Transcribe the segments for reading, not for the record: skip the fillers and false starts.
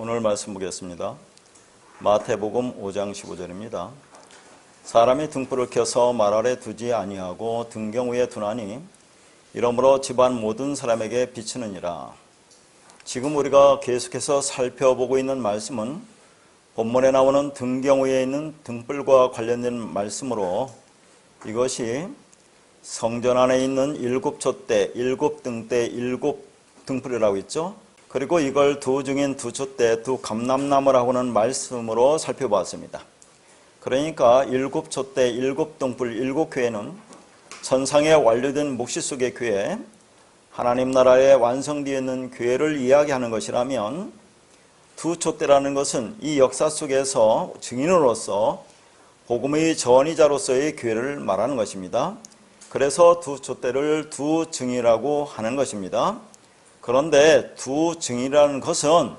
오늘 말씀 보겠습니다. 마태복음 5장 15절입니다. 사람이 등불을 켜서 말 아래 두지 아니하고 등경 위에 두나니 이러므로 집안 모든 사람에게 비치느니라. 지금 우리가 계속해서 살펴보고 있는 말씀은 본문에 나오는 등경 위에 있는 등불과 관련된 말씀으로 이것이 성전 안에 있는 7촛대, 7등대, 7등불이라고 있죠. 그리고 이걸 두 증인, 두 촛대, 두 감람나무라고 하는 말씀으로 살펴보았습니다. 그러니까 7촛대, 7등불, 7교회는 천상에 완료된 묵시 속의 교회, 하나님 나라에 완성되어 있는 교회를 이야기하는 것이라면 두 촛대라는 것은 이 역사 속에서 증인으로서 복음의 전이자로서의 교회를 말하는 것입니다. 그래서 두 촛대를 두 증이라고 하는 것입니다. 그런데 두 증이라는 것은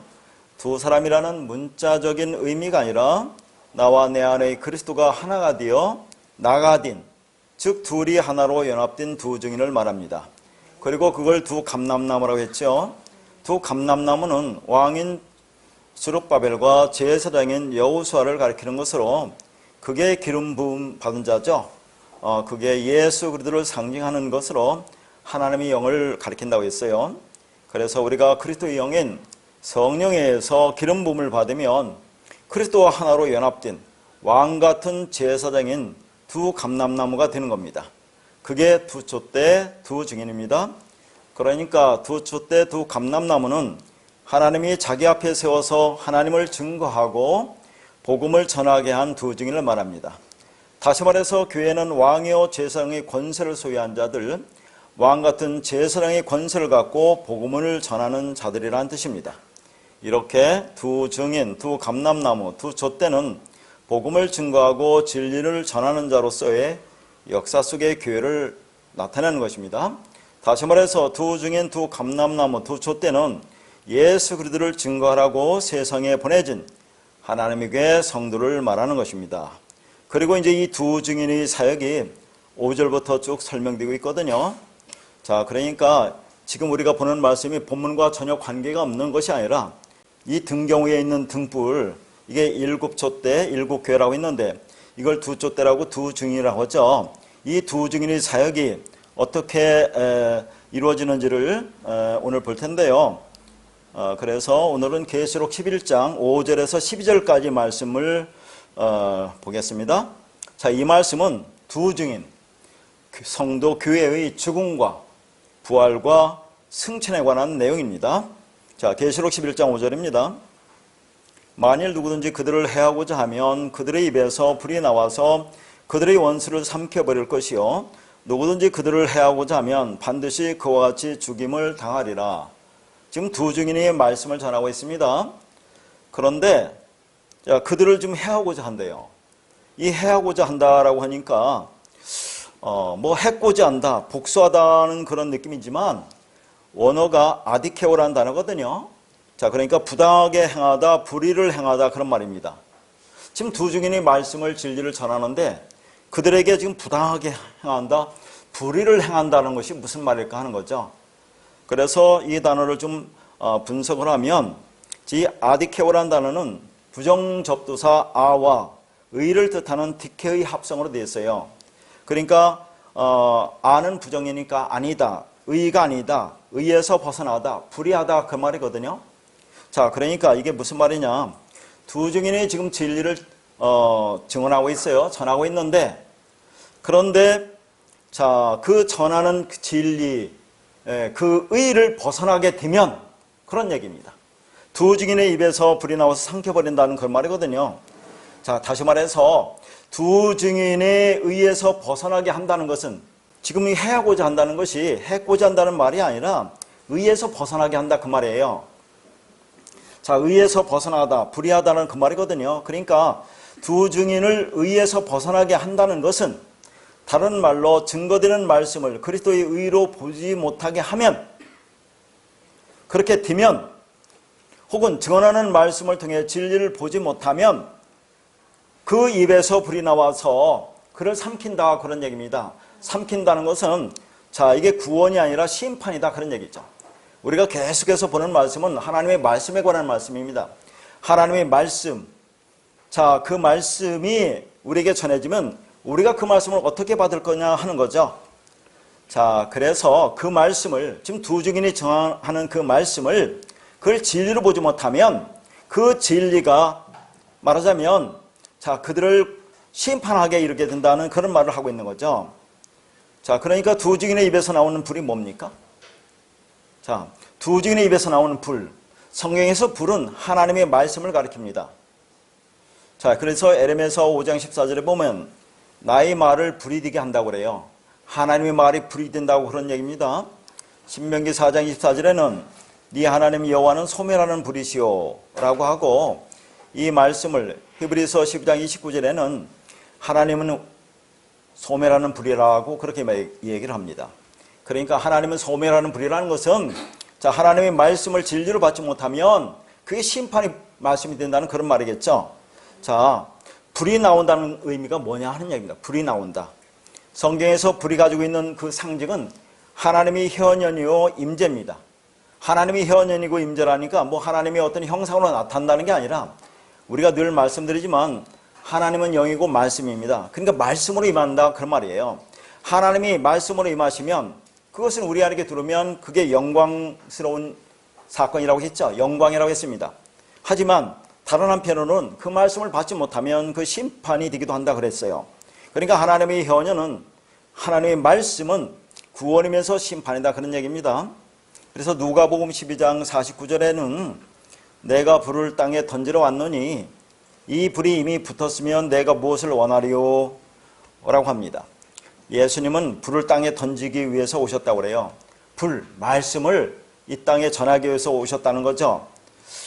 두 사람이라는 문자적인 의미가 아니라 나와 내 안의 그리스도가 하나가 되어 나가딘, 즉 둘이 하나로 연합된 두 증인을 말합니다. 그리고 그걸 두 감람나무라고 했죠. 두 감람나무는 왕인 스룹바벨과 제사장인 여호수아를 가리키는 것으로 그게 기름 부음 받은 자죠. 그게 예수 그리스도를 상징하는 것으로 하나님의 영을 가리킨다고 했어요. 그래서 우리가 그리스도의 영인 성령에 의해서 기름 부음을 받으면 그리스도와 하나로 연합된 왕 같은 제사장인 두 감람나무가 되는 겁니다. 그게 두 촛대, 두 증인입니다. 그러니까 두 촛대, 두 감람나무는 하나님이 자기 앞에 세워서 하나님을 증거하고 복음을 전하게 한 두 증인을 말합니다. 다시 말해서 교회는 왕이요 제사장의 권세를 소유한 자들, 왕 같은 제사장의 권세를 갖고 복음을 전하는 자들이라는 뜻입니다. 이렇게 두 증인, 두 감람나무, 두 촛대는 복음을 증거하고 진리를 전하는 자로서의 역사 속의 교회를 나타내는 것입니다. 다시 말해서 두 증인, 두 감람나무, 두 촛대는 예수 그리스도를 증거하라고 세상에 보내진 하나님의 교회 성도를 말하는 것입니다. 그리고 이제 이 두 증인의 사역이 5절부터 쭉 설명되고 있거든요. 자, 그러니까 지금 우리가 보는 말씀이 본문과 전혀 관계가 없는 것이 아니라 이 등경 위에 있는 등불, 이게 7촛대, 7교회라고 있는데 이걸 두 촛대라고 두 증인이라고 하죠. 이 두 증인의 사역이 어떻게 이루어지는지를 오늘 볼 텐데요. 그래서 오늘은 계시록 11장 5절에서 12절까지 말씀을 보겠습니다. 자, 이 말씀은 두 증인, 성도 교회의 죽음과 부활과 승천에 관한 내용입니다. 자, 계시록 11장 5절입니다. 만일 누구든지 그들을 해하고자 하면 그들의 입에서 불이 나와서 그들의 원수를 삼켜버릴 것이요 누구든지 그들을 해하고자 하면 반드시 그와 같이 죽임을 당하리라. 지금 두 증인이 말씀을 전하고 있습니다. 그런데 자, 그들을 좀 해하고자 한대요. 이 해하고자 한다라고 하니까 뭐 해코지 한다, 복수하다는 그런 느낌이지만 원어가 아디케오라는 단어거든요. 자, 그러니까 부당하게 행하다, 불의를 행하다 그런 말입니다. 지금 두 증인이 말씀을 진리를 전하는데 그들에게 지금 부당하게 행한다, 불의를 행한다는 것이 무슨 말일까 하는 거죠. 그래서 이 단어를 좀 분석을 하면 이 아디케오라는 단어는 부정접두사 아와 의를 뜻하는 디케의 합성으로 되어 있어요. 그러니까 아는 부정이니까 아니다, 의가 아니다, 의에서 벗어나다, 불의하다 그 말이거든요. 자, 그러니까 이게 무슨 말이냐, 두 증인이 지금 진리를 증언하고 있어요. 전하고 있는데 그런데 자, 그 전하는 그 진리, 그 의를 벗어나게 되면 그런 얘기입니다. 두 증인의 입에서 불이 나와서 삼켜버린다는 그 말이거든요. 자, 다시 말해서 두 증인의 의에서 벗어나게 한다는 것은 지금 해하고자 한다는 것이 해코지 한다는 말이 아니라 의에서 벗어나게 한다 그 말이에요. 자, 의에서 벗어나다, 불의하다는 그 말이거든요. 그러니까 두 증인을 의에서 벗어나게 한다는 것은 다른 말로 증거되는 말씀을 그리스도의 의로 보지 못하게 하면, 그렇게 되면, 혹은 증언하는 말씀을 통해 진리를 보지 못하면 그 입에서 불이 나와서 그를 삼킨다 그런 얘기입니다. 삼킨다는 것은 자, 이게 구원이 아니라 심판이다 그런 얘기죠. 우리가 계속해서 보는 말씀은 하나님의 말씀에 관한 말씀입니다. 하나님의 말씀, 자, 그 말씀이 우리에게 전해지면 우리가 그 말씀을 어떻게 받을 거냐 하는 거죠. 자, 그래서 그 말씀을, 지금 두 증인이 정하는 그 말씀을 그걸 진리로 보지 못하면 그 진리가 말하자면 자, 그들을 심판하게 이르게 된다는 그런 말을 하고 있는 거죠. 자, 그러니까 두 증인의 입에서 나오는 불이 뭡니까? 자, 두 증인의 입에서 나오는 불, 성경에서 불은 하나님의 말씀을 가리킵니다. 자, 그래서 에레미야 5장 14절에 보면 나의 말을 불이 되게 한다고 그래요. 하나님의 말이 불이 된다고 그런 얘기입니다. 신명기 4장 24절에는 네 하나님 여호와는 소멸하는 불이시오 라고 하고, 이 말씀을 히브리서 12장 29절에는 하나님은 소멸하는 불이라고 그렇게 얘기를 합니다. 그러니까 하나님은 소멸하는 불이라는 것은 자, 하나님의 말씀을 진리로 받지 못하면 그게 심판의 말씀이 된다는 그런 말이겠죠. 자, 불이 나온다는 의미가 뭐냐 하는 얘기입니다. 불이 나온다. 성경에서 불이 가지고 있는 그 상징은 하나님의 현현이요 임재입니다. 하나님이 현현이고 임재라니까 뭐 하나님의 어떤 형상으로 나타난다는 게 아니라, 우리가 늘 말씀드리지만 하나님은 영이고 말씀입니다. 그러니까 말씀으로 임한다 그런 말이에요. 하나님이 말씀으로 임하시면 그것은 우리 안에 들으면 그게 영광스러운 사건이라고 했죠. 영광이라고 했습니다. 하지만 다른 한편으로는 그 말씀을 받지 못하면 그 심판이 되기도 한다 그랬어요. 그러니까 하나님의 현현은, 하나님의 말씀은 구원이면서 심판이다 그런 얘기입니다. 그래서 누가복음 12장 49절에는 내가 불을 땅에 던지러 왔노니 이 불이 이미 붙었으면 내가 무엇을 원하리요? 라고 합니다. 예수님은 불을 땅에 던지기 위해서 오셨다고 그래요. 불, 말씀을 이 땅에 전하기 위해서 오셨다는 거죠.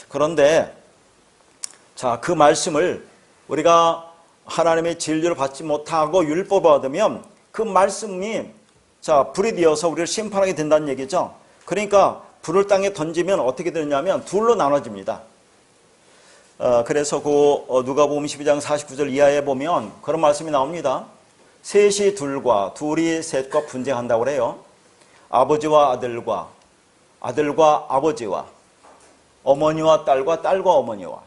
그런데 자, 그 말씀을 우리가 하나님의 진리를 받지 못하고 율법을 받으면 그 말씀이 자, 불이 되어서 우리를 심판하게 된다는 얘기죠. 그러니까 불을 땅에 던지면 어떻게 되느냐면 둘로 나눠집니다. 그래서 그 누가복음 12장 49절 이하에 보면 그런 말씀이 나옵니다. 셋이 둘과 둘이 셋과 분쟁한다고 그래요. 아버지와 아들과, 아들과 아버지와, 어머니와 딸과 딸과 어머니와,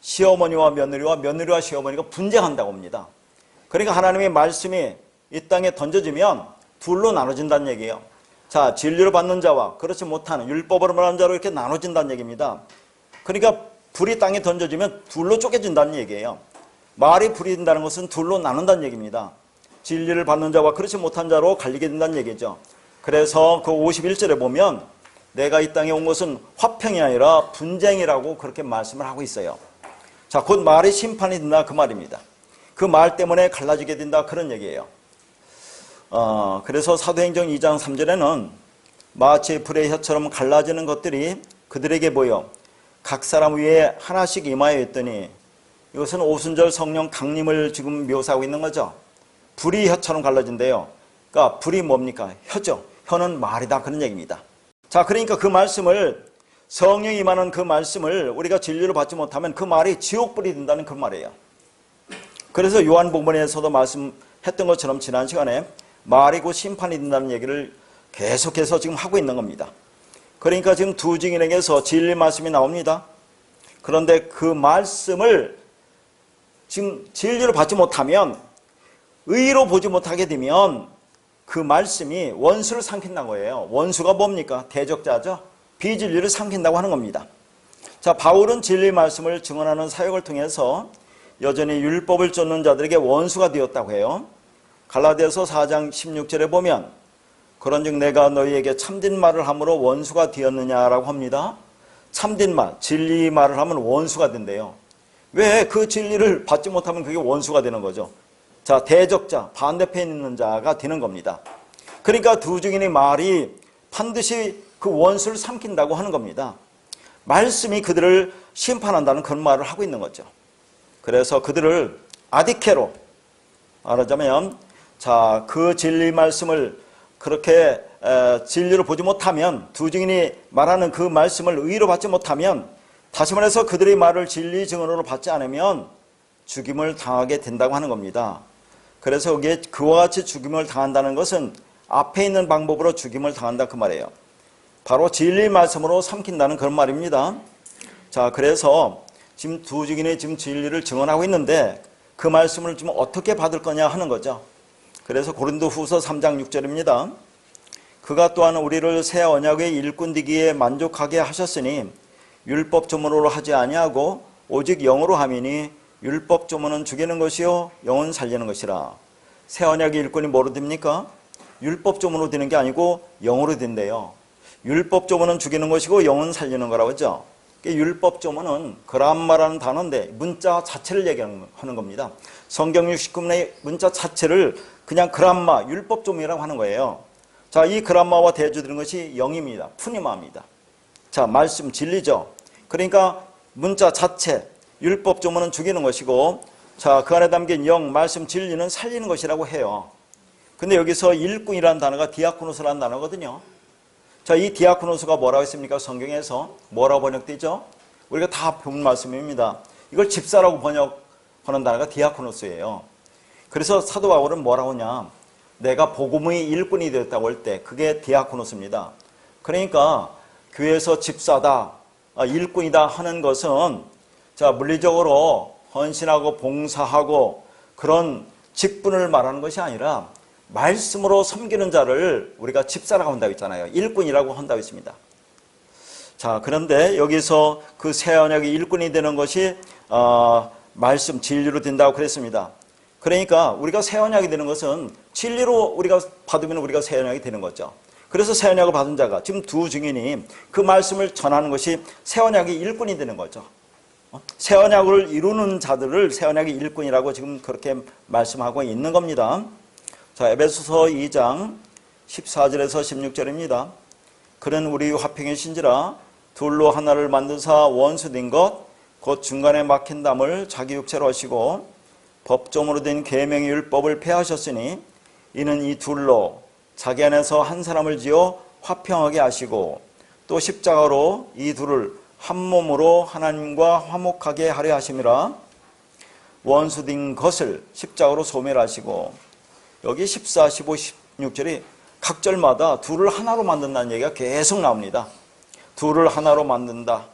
시어머니와 며느리와 며느리와 시어머니가 분쟁한다고 합니다. 그러니까 하나님의 말씀이 이 땅에 던져지면 둘로 나눠진다는 얘기예요. 자, 진리로 받는 자와 그렇지 못하는 율법으로 말하는 자로 이렇게 나눠진다는 얘기입니다. 그러니까 불이 땅에 던져지면 둘로 쪼개진다는 얘기예요. 말이 불이 된다는 것은 둘로 나눈다는 얘기입니다. 진리를 받는 자와 그렇지 못한 자로 갈리게 된다는 얘기죠. 그래서 그 51절에 보면 내가 이 땅에 온 것은 화평이 아니라 분쟁이라고 그렇게 말씀을 하고 있어요. 자, 곧 말이 심판이 된다 그 말입니다. 그 말 때문에 갈라지게 된다 그런 얘기예요. 그래서 사도행전 2장 3절에는 마치 불의 혀처럼 갈라지는 것들이 그들에게 보여 각 사람 위에 하나씩 임하여 있더니, 이것은 오순절 성령 강림을 지금 묘사하고 있는 거죠. 불이 혀처럼 갈라진대요. 그러니까 불이 뭡니까? 혀죠. 혀는 말이다 그런 얘기입니다. 자, 그러니까 그 말씀을, 성령이 임하는 그 말씀을 우리가 진리로 받지 못하면 그 말이 지옥불이 된다는 그 말이에요. 그래서 요한복음에서도 말씀했던 것처럼 지난 시간에 말이 곧 심판이 된다는 얘기를 계속해서 지금 하고 있는 겁니다. 그러니까 지금 두 증인에게서 진리 말씀이 나옵니다. 그런데 그 말씀을 지금 진리로 받지 못하면, 의로 보지 못하게 되면 그 말씀이 원수를 삼킨다는 거예요. 원수가 뭡니까? 대적자죠. 비진리를 삼킨다고 하는 겁니다. 자, 바울은 진리 말씀을 증언하는 사역을 통해서 여전히 율법을 쫓는 자들에게 원수가 되었다고 해요. 갈라디아서 4장 16절에 보면 그런즉 내가 너희에게 참된 말을 함으로 원수가 되었느냐라고 합니다. 참된 말, 진리 말을 하면 원수가 된대요. 왜? 그 진리를 받지 못하면 그게 원수가 되는 거죠. 자, 대적자, 반대편에 있는 자가 되는 겁니다. 그러니까 두 증인의 말이 반드시 그 원수를 삼킨다고 하는 겁니다. 말씀이 그들을 심판한다는 그런 말을 하고 있는 거죠. 그래서 그들을 아디케로 말하자면, 자, 그 진리 말씀을 그렇게 진리로 보지 못하면, 두 증인이 말하는 그 말씀을 의로 받지 못하면, 다시 말해서 그들의 말을 진리 증언으로 받지 않으면 죽임을 당하게 된다고 하는 겁니다. 그래서 여기에 그와 같이 죽임을 당한다는 것은 앞에 있는 방법으로 죽임을 당한다 그 말이에요. 바로 진리 말씀으로 삼킨다는 그런 말입니다. 자, 그래서 지금 두 증인이 지금 진리를 증언하고 있는데 그 말씀을 지금 어떻게 받을 거냐 하는 거죠. 그래서 고린도후서 3장 6절입니다. 그가 또한 우리를 새 언약의 일꾼 되기에 만족하게 하셨으니 율법 조문으로 하지 아니하고 오직 영으로 함이니 율법 조문은 죽이는 것이요 영은 살리는 것이라. 새 언약의 일꾼이 뭐로 됩니까? 율법 조문으로 되는 게 아니고 영으로 된대요. 율법 조문은 죽이는 것이고 영은 살리는 거라고 하죠. 율법 조문은 그람마라는 단어인데 문자 자체를 얘기하는 겁니다. 성경 69분의 문자 자체를 그냥 그람마, 율법 조문이라고 하는 거예요. 자, 이 그람마와 대조되는 것이 영입니다. 푸니마입니다. 자, 말씀 진리죠. 그러니까 문자 자체, 율법 조문은 죽이는 것이고, 자, 그 안에 담긴 영, 말씀 진리는 살리는 것이라고 해요. 근데 여기서 일꾼이라는 단어가 디아코노스라는 단어거든요. 자, 이 디아코노스가 뭐라고 했습니까? 성경에서 뭐라고 번역되죠? 우리가 다 본 말씀입니다. 이걸 집사라고 번역하는 단어가 디아코노스예요. 그래서 사도 바울은 뭐라고 하냐? 내가 복음의 일꾼이 되었다고 할 때 그게 디아코노스입니다. 그러니까 교회에서 집사다, 일꾼이다 하는 것은 자, 물리적으로 헌신하고 봉사하고 그런 직분을 말하는 것이 아니라 말씀으로 섬기는 자를 우리가 집사라고 한다고 했잖아요. 일꾼이라고 한다고 했습니다. 자, 그런데 여기서 그 새 언약의 일꾼이 되는 것이 말씀, 진리로 된다고 그랬습니다. 그러니까 우리가 새 언약이 되는 것은 진리로 우리가 받으면 우리가 새 언약이 되는 거죠. 그래서 새 언약을 받은 자가 지금 두 증인이 그 말씀을 전하는 것이 새 언약의 일꾼이 되는 거죠. 새 언약을 이루는 자들을 새 언약의 일꾼이라고 지금 그렇게 말씀하고 있는 겁니다. 자, 에베소서 2장 14절에서 16절입니다. 그는 우리 화평이신지라 둘로 하나를 만드사 원수된 것 곧 중간에 막힌 담을 자기 육체로 하시고 법조문으로 된 계명의 율법을 폐하셨으니 이는 이 둘로 자기 안에서 한 사람을 지어 화평하게 하시고 또 십자가로 이 둘을 한 몸으로 하나님과 화목하게 하려 하심이라. 원수된 것을 십자가로 소멸하시고, 여기 14, 15, 16절이 각 절마다 둘을 하나로 만든다는 얘기가 계속 나옵니다. 둘을 하나로 만든다.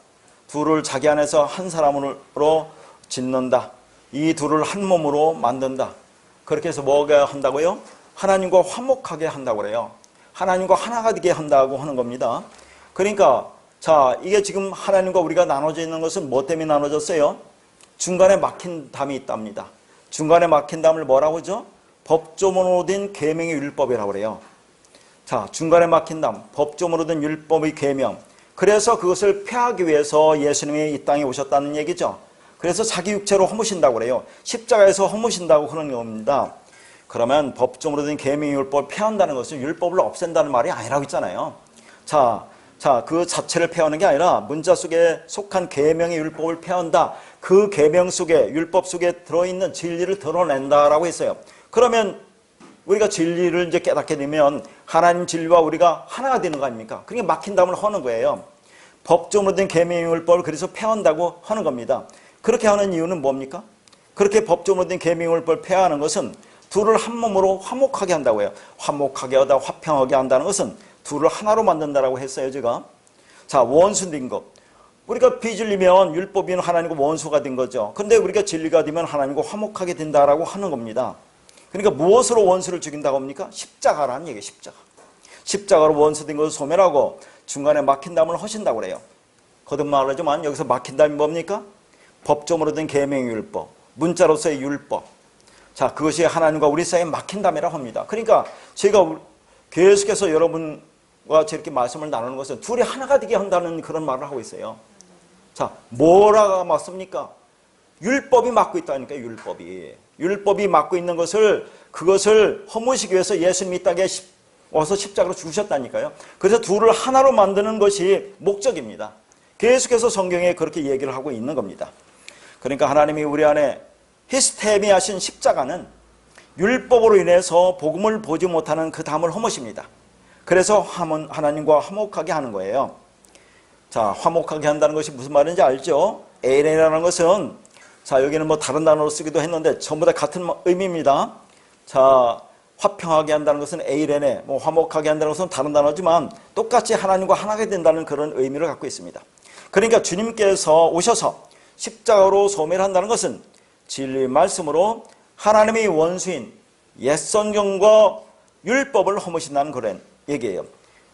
둘을 자기 안에서 한 사람으로 짓는다. 이 둘을 한 몸으로 만든다. 그렇게 해서 뭐가 한다고요? 하나님과 화목하게 한다고 그래요. 하나님과 하나가 되게 한다고 하는 겁니다. 그러니까 자, 이게 지금 하나님과 우리가 나눠져 있는 것은 뭐 때문에 나눠졌어요? 중간에 막힌 담이 있답니다. 중간에 막힌 담을 뭐라고 하죠? 법조문으로 된 계명의 율법이라고 그래요. 자, 중간에 막힌 담, 법조문으로 된 율법의 계명. 그래서 그것을 폐하기 위해서 예수님이 이 땅에 오셨다는 얘기죠. 그래서 자기 육체로 허무신다고 그래요. 십자가에서 허무신다고 하는 겁니다. 그러면 법조문으로 된 계명의 율법을 폐한다는 것은 율법을 없앤다는 말이 아니라고 했잖아요. 자, 그 자체를 폐하는 게 아니라 문자 속에 속한 계명의 율법을 폐한다. 그 계명 속에, 율법 속에 들어있는 진리를 드러낸다라고 했어요. 그러면 우리가 진리를 이제 깨닫게 되면 하나님 진리와 우리가 하나가 되는 거 아닙니까? 그러니까 막힌 담을 허는 거예요. 법조문으로 된 계명의 율법을 그래서 폐한다고 하는 겁니다. 그렇게 하는 이유는 뭡니까? 그렇게 법조문으로 된 계명의 율법을 폐하는 것은 둘을 한 몸으로 화목하게 한다고 해요. 화목하게 하다, 화평하게 한다는 것은 둘을 하나로 만든다라고 했어요, 제가. 자, 원수된 것. 우리가 빚을리면 율법인 하나님과 원수가 된 거죠. 그런데 우리가 진리가 되면 하나님과 화목하게 된다라고 하는 겁니다. 그러니까 무엇으로 원수를 죽인다고 합니까? 십자가라는 얘기예요, 십자가. 십자가로 원수된 것을 소멸하고 중간에 막힌 담을 허신다고 그래요. 거듭말 하지만 여기서 막힌 담이 뭡니까? 법조문으로 된 계명의 율법, 문자로서의 율법. 자, 그것이 하나님과 우리 사이에 막힌 담이라고 합니다. 그러니까 제가 계속해서 여러분과 저렇게 말씀을 나누는 것은 둘이 하나가 되게 한다는 그런 말을 하고 있어요. 자, 뭐라가 맞습니까? 율법이 막고 있다니까, 율법이 막고 있는 것을, 그것을 허무시기 위해서 예수님이 이 땅에 와서 십자가로 죽으셨다니까요. 그래서 둘을 하나로 만드는 것이 목적입니다. 계속해서 성경에 그렇게 얘기를 하고 있는 겁니다. 그러니까 하나님이 우리 안에 히스테미 하신 십자가는 율법으로 인해서 복음을 보지 못하는 그 담을 허무십니다. 그래서 하나님과 화목하게 하는 거예요. 자, 화목하게 한다는 것이 무슨 말인지 알죠? 에이렌이라는 것은, 자, 여기는 뭐 다른 단어로 쓰기도 했는데 전부 다 같은 의미입니다. 자, 화평하게 한다는 것은 에이렌에, 뭐 화목하게 한다는 것은 다른 단어지만 똑같이 하나님과 하나가 된다는 그런 의미를 갖고 있습니다. 그러니까 주님께서 오셔서 십자가로 소멸한다는 것은 진리의 말씀으로 하나님의 원수인 옛성경과 율법을 허무신다는 그런 얘기예요.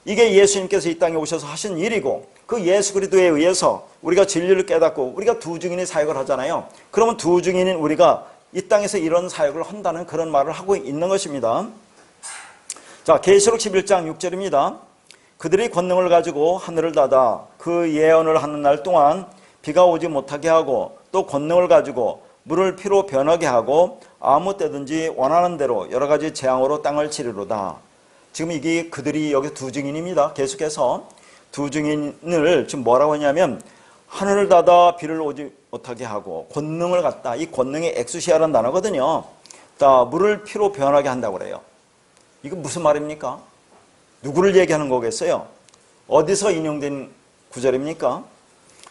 이게 예수님께서 이 땅에 오셔서 하신 일이고 그 예수 그리스도에 의해서 우리가 진리를 깨닫고 우리가 두 증인의 사역을 하잖아요. 그러면 두 증인인 우리가 이 땅에서 이런 사역을 한다는 그런 말을 하고 있는 것입니다. 자, 계시록 11장 6절입니다. 그들이 권능을 가지고 하늘을 닫아 그 예언을 하는 날 동안 비가 오지 못하게 하고 또 권능을 가지고 물을 피로 변하게 하고 아무 때든지 원하는 대로 여러 가지 재앙으로 땅을 치리로다. 지금 이게 그들이 여기 두 증인입니다. 계속해서 두 증인을 지금 뭐라고 하냐면 하늘을 닫아 비를 오지 못하게 하고 권능을 갖다, 이 권능이 엑수시아라는 단어거든요. 자, 물을 피로 변하게 한다고 그래요. 이거 무슨 말입니까? 누구를 얘기하는 거겠어요? 어디서 인용된 구절입니까?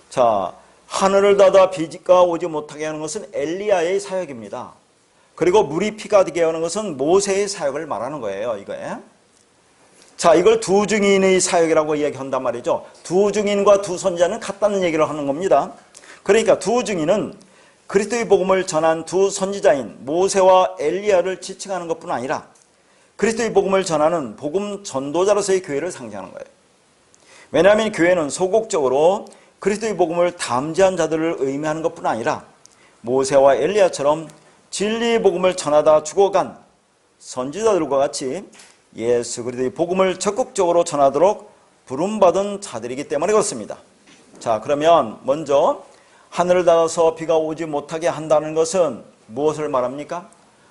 자, 하늘을 닫아 비가 오지 못하게 하는 것은 엘리야의 사역입니다. 그리고 물이 피가 되게 하는 것은 모세의 사역을 말하는 거예요. 이거에. 자, 이걸 두 증인의 사역이라고 이야기한단 말이죠. 두 증인과 두 선지자는 같다는 얘기를 하는 겁니다. 그러니까 두 증인은 그리스도의 복음을 전한 두 선지자인 모세와 엘리야를 지칭하는 것뿐 아니라 그리스도의 복음을 전하는 복음 전도자로서의 교회를 상징하는 거예요. 왜냐하면 교회는 소극적으로 그리스도의 복음을 담지한 자들을 의미하는 것뿐 아니라 모세와 엘리야처럼 진리의 복음을 전하다 죽어간 선지자들과 같이 예수 그리스도의 복음을 적극적으로 전하도록 부름받은 자들이기 때문에 그렇습니다. 자, 그러면 먼저 하늘을 닫아서 비가 오지 못하게 한다는 것은 무엇을 말합니까?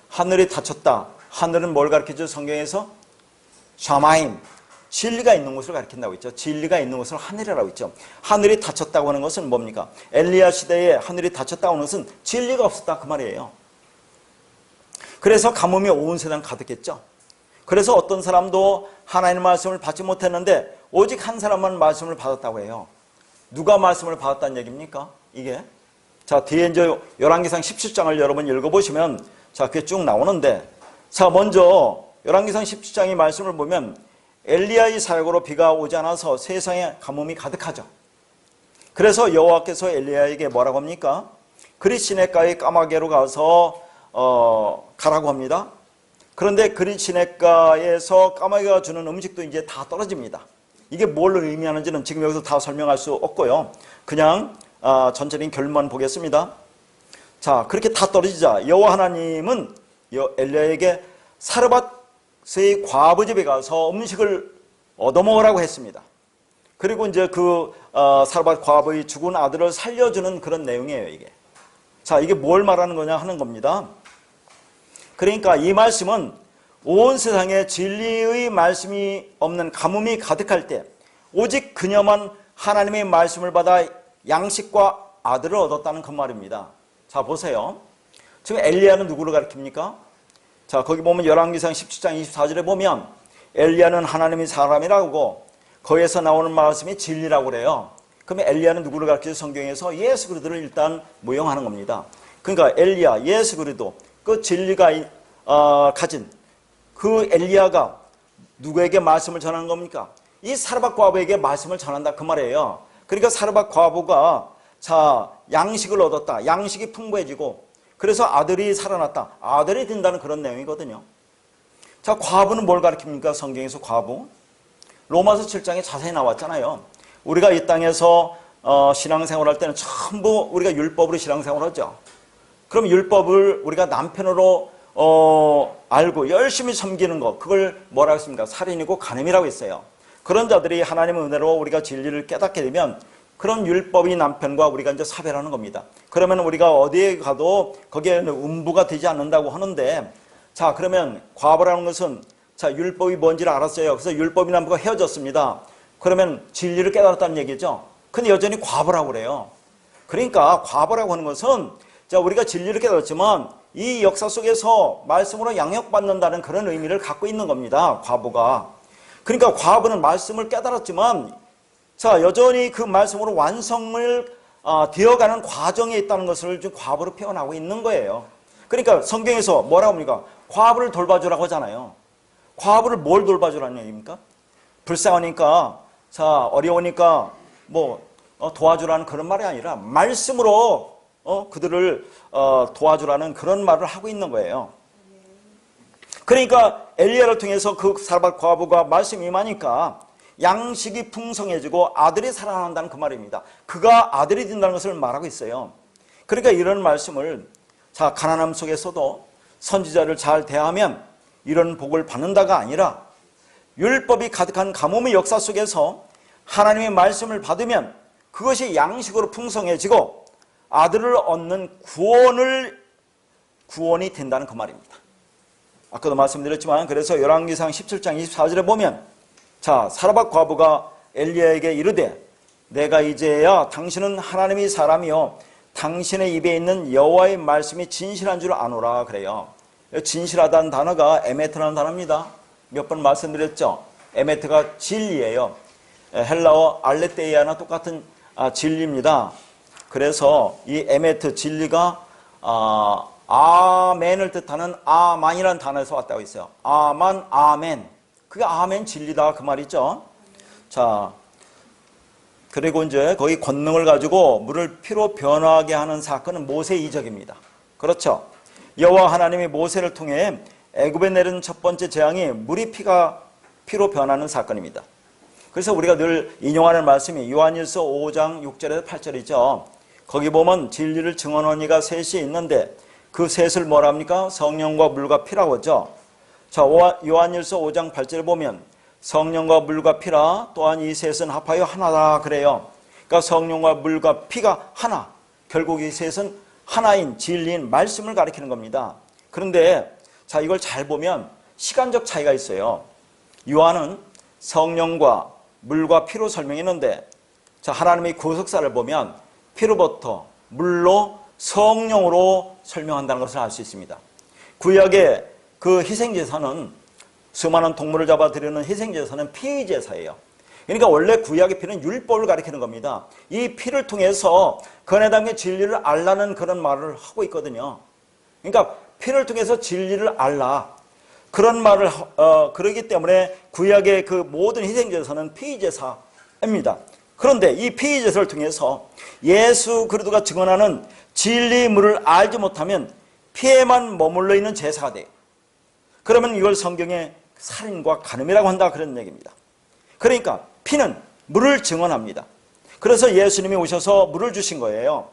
하늘이 닫혔다. 하늘은 뭘 가르치죠? 성경에서 샤마임, 진리가 있는 곳을 가리킨다고 했죠. 진리가 있는 곳을 하늘이라고 했죠. 하늘이 닫혔다고 하는 것은 뭡니까? 엘리야 시대에 하늘이 닫혔다고 하는 것은 진리가 없었다 그 말이에요. 그래서 가뭄이 온 세상 가득했죠. 그래서 어떤 사람도 하나님의 말씀을 받지 못했는데 오직 한 사람만 말씀을 받았다고 해요. 누가 말씀을 받았다는 얘기입니까? 이게. 자, 뒤에 이제 열왕기상 17장을 여러분 읽어보시면 자, 그게 쭉 나오는데 자, 먼저 열왕기상 17장의 말씀을 보면 엘리야의 사역으로 비가 오지 않아서 세상에 가뭄이 가득하죠. 그래서 여호와께서 엘리야에게 뭐라고 합니까? 그리 시냇가의 까마귀로 가서 가라고 합니다. 그런데 그리 시냇가에서 까마귀가 주는 음식도 이제 다 떨어집니다. 이게 뭘 의미하는지는 지금 여기서 다 설명할 수 없고요. 그냥 전체적인 결론만 보겠습니다. 자, 그렇게 다 떨어지자 여호와 하나님은 엘리야에게 사르밧의 과부 집에 가서 음식을 얻어먹으라고 했습니다. 그리고 이제 그 사르밧 과부의 죽은 아들을 살려주는 그런 내용이에요, 이게. 자, 이게 뭘 말하는 거냐 하는 겁니다. 그러니까 이 말씀은 온 세상에 진리의 말씀이 없는 가뭄이 가득할 때 오직 그녀만 하나님의 말씀을 받아 양식과 아들을 얻었다는 그 말입니다. 자, 보세요. 지금 엘리야는 누구를 가리킵니까? 자, 거기 보면 열왕기상 17장 24절에 보면 엘리야는 하나님의 사람이라고 거기에서 나오는 말씀이 진리라고 그래요. 그러면 엘리야는 누구를 가르치죠? 성경에서 예수 그리스도를 일단 모형하는 겁니다. 그러니까 엘리야, 예수 그리스도, 그 진리가 가진 그 엘리야가 누구에게 말씀을 전하는 겁니까? 이 사르밧 과부에게 말씀을 전한다 그 말이에요. 그러니까 사르밧 과부가 자, 양식을 얻었다. 양식이 풍부해지고 그래서 아들이 살아났다. 아들이 된다는 그런 내용이거든요. 자, 과부는 뭘 가르칩니까? 성경에서 과부. 로마서 7장에 자세히 나왔잖아요. 우리가 이 땅에서 신앙생활 할 때는 전부 우리가 율법으로 신앙생활 하죠. 그럼 율법을 우리가 남편으로 알고 열심히 섬기는 것, 그걸 뭐라고 했습니까? 살인이고 간음이라고 했어요. 그런 자들이 하나님의 은혜로 우리가 진리를 깨닫게 되면 그런 율법이 남편과 우리가 이제 사별하는 겁니다. 그러면 우리가 어디에 가도 거기에는 음부가 되지 않는다고 하는데, 자, 그러면 과부라는 것은 자, 율법이 뭔지를 알았어요. 그래서 율법이 남편과 헤어졌습니다. 그러면 진리를 깨달았다는 얘기죠. 근데 여전히 과부라고 그래요. 그러니까 과부라고 하는 것은 자, 우리가 진리를 깨달았지만 이 역사 속에서 말씀으로 양육받는다는 그런 의미를 갖고 있는 겁니다. 과부가. 그러니까 과부는 말씀을 깨달았지만 자, 여전히 그 말씀으로 완성을 되어가는 과정에 있다는 것을 지금 과부로 표현하고 있는 거예요. 그러니까 성경에서 뭐라고 합니까? 과부를 돌봐주라고 하잖아요. 과부를 뭘 돌봐주라는 얘기입니까? 불쌍하니까, 자, 어려우니까 뭐 도와주라는 그런 말이 아니라 말씀으로 그들을 도와주라는 그런 말을 하고 있는 거예요. 그러니까 엘리야를 통해서 그 사르밧 과부가 말씀이 임하니까 양식이 풍성해지고 아들이 살아난다는 그 말입니다. 그가 아들이 된다는 것을 말하고 있어요. 그러니까 이런 말씀을 가난함 속에서도 선지자를 잘 대하면 이런 복을 받는다가 아니라 율법이 가득한 가뭄의 역사 속에서 하나님의 말씀을 받으면 그것이 양식으로 풍성해지고 아들을 얻는 구원이 된다는 그 말입니다. 아까도 말씀드렸지만 그래서 열왕기상 17장 24절에 보면 사르밧 과부가 엘리야에게 이르되 내가 이제야 당신은 하나님의 사람이요 당신의 입에 있는 여호와의 말씀이 진실한 줄 아노라 그래요. 진실하다는 단어가 에메트라는 단어입니다. 몇 번 말씀드렸죠. 에메트가 진리예요. 헬라어 알레테이아나 똑같은 진리입니다. 그래서 이 에메트 진리가 아멘을 뜻하는 아만이라는 단어에서 왔다고 있어요. 아만, 아멘. 그게 아멘 진리다 그 말이죠. 그리고 이제 거기 권능을 가지고 물을 피로 변화하게 하는 사건은 모세 이적입니다. 그렇죠. 여호와 하나님이 모세를 통해 애굽에 내린 첫 번째 재앙이 물이 피로 변하는 사건입니다. 그래서 우리가 늘 인용하는 말씀이 요한일서 5장 6절에서 8절이죠. 거기 보면 진리를 증언하는 이가 셋이 있는데 그 셋을 뭐라 합니까? 성령과 물과 피라고 하죠. 요한일서 5장 8절에 보면 성령과 물과 피라 또한 이 셋은 합하여 하나다 그래요. 그러니까 성령과 물과 피가 하나. 결국 이 셋은 하나인 진리인 말씀을 가리키는 겁니다. 그런데 이걸 잘 보면 시간적 차이가 있어요. 요한은 성령과 물과 피로 설명했는데 하나님의 구속사를 보면 피로부터 물로 성령으로 설명한다는 것을 알 수 있습니다. 구약의 그 희생제사는 수많은 동물을 잡아 드리는 희생제사는 피의 제사예요. 그러니까 원래 구약의 피는 율법을 가리키는 겁니다. 이 피를 통해서 건해당의 진리를 알라는 그런 말을 하고 있거든요. 그러니까 피를 통해서 진리를 알라. 그런 말을 그러기 때문에 구약의 그 모든 희생제사는 피의 제사입니다. 그런데 이 피의 제사를 통해서 예수 그리스도가 증언하는 진리의 물을 알지 못하면 피에만 머물러 있는 제사가 돼요. 그러면 이걸 성경에 살인과 간음이라고 한다 그런 얘기입니다. 그러니까 피는 물을 증언합니다. 그래서 예수님이 오셔서 물을 주신 거예요.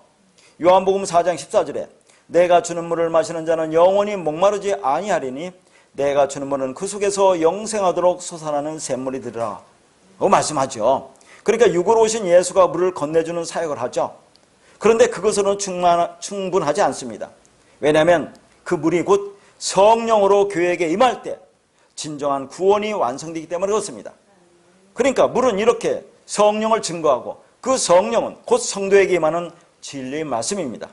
요한복음 4장 14절에 내가 주는 물을 마시는 자는 영원히 목마르지 아니하리니 내가 주는 물은 그 속에서 영생하도록 솟아나는 샘물이 되리라 라고 말씀하죠. 그러니까 육으로 오신 예수가 물을 건네주는 사역을 하죠. 그런데 그것으로는 충분하지 않습니다. 왜냐하면 그 물이 곧 성령으로 교회에게 임할 때 진정한 구원이 완성되기 때문에 그렇습니다. 그러니까 물은 이렇게 성령을 증거하고 그 성령은 곧 성도에게 임하는 진리의 말씀입니다.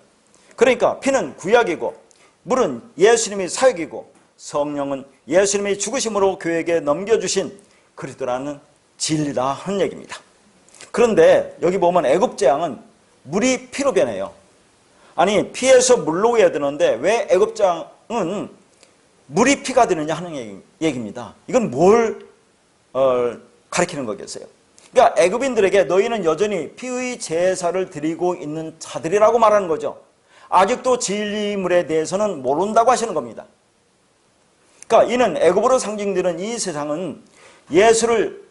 그러니까 피는 구약이고 물은 예수님의 사역이고 성령은 예수님의 죽으심으로 교회에게 넘겨주신 그리스도라는 진리다 하는 얘기입니다. 그런데 여기 보면 애굽 재앙은 물이 피로 변해요. 아니 피에서 물로 해야 되는데 왜 애굽 재앙은 물이 피가 되느냐 하는 얘기입니다. 이건 뭘 가리키는 거겠어요? 그러니까 애굽인들에게 너희는 여전히 피의 제사를 드리고 있는 자들이라고 말하는 거죠. 아직도 진리물에 대해서는 모른다고 하시는 겁니다. 그러니까 이는 애굽으로 상징되는 이 세상은 예수를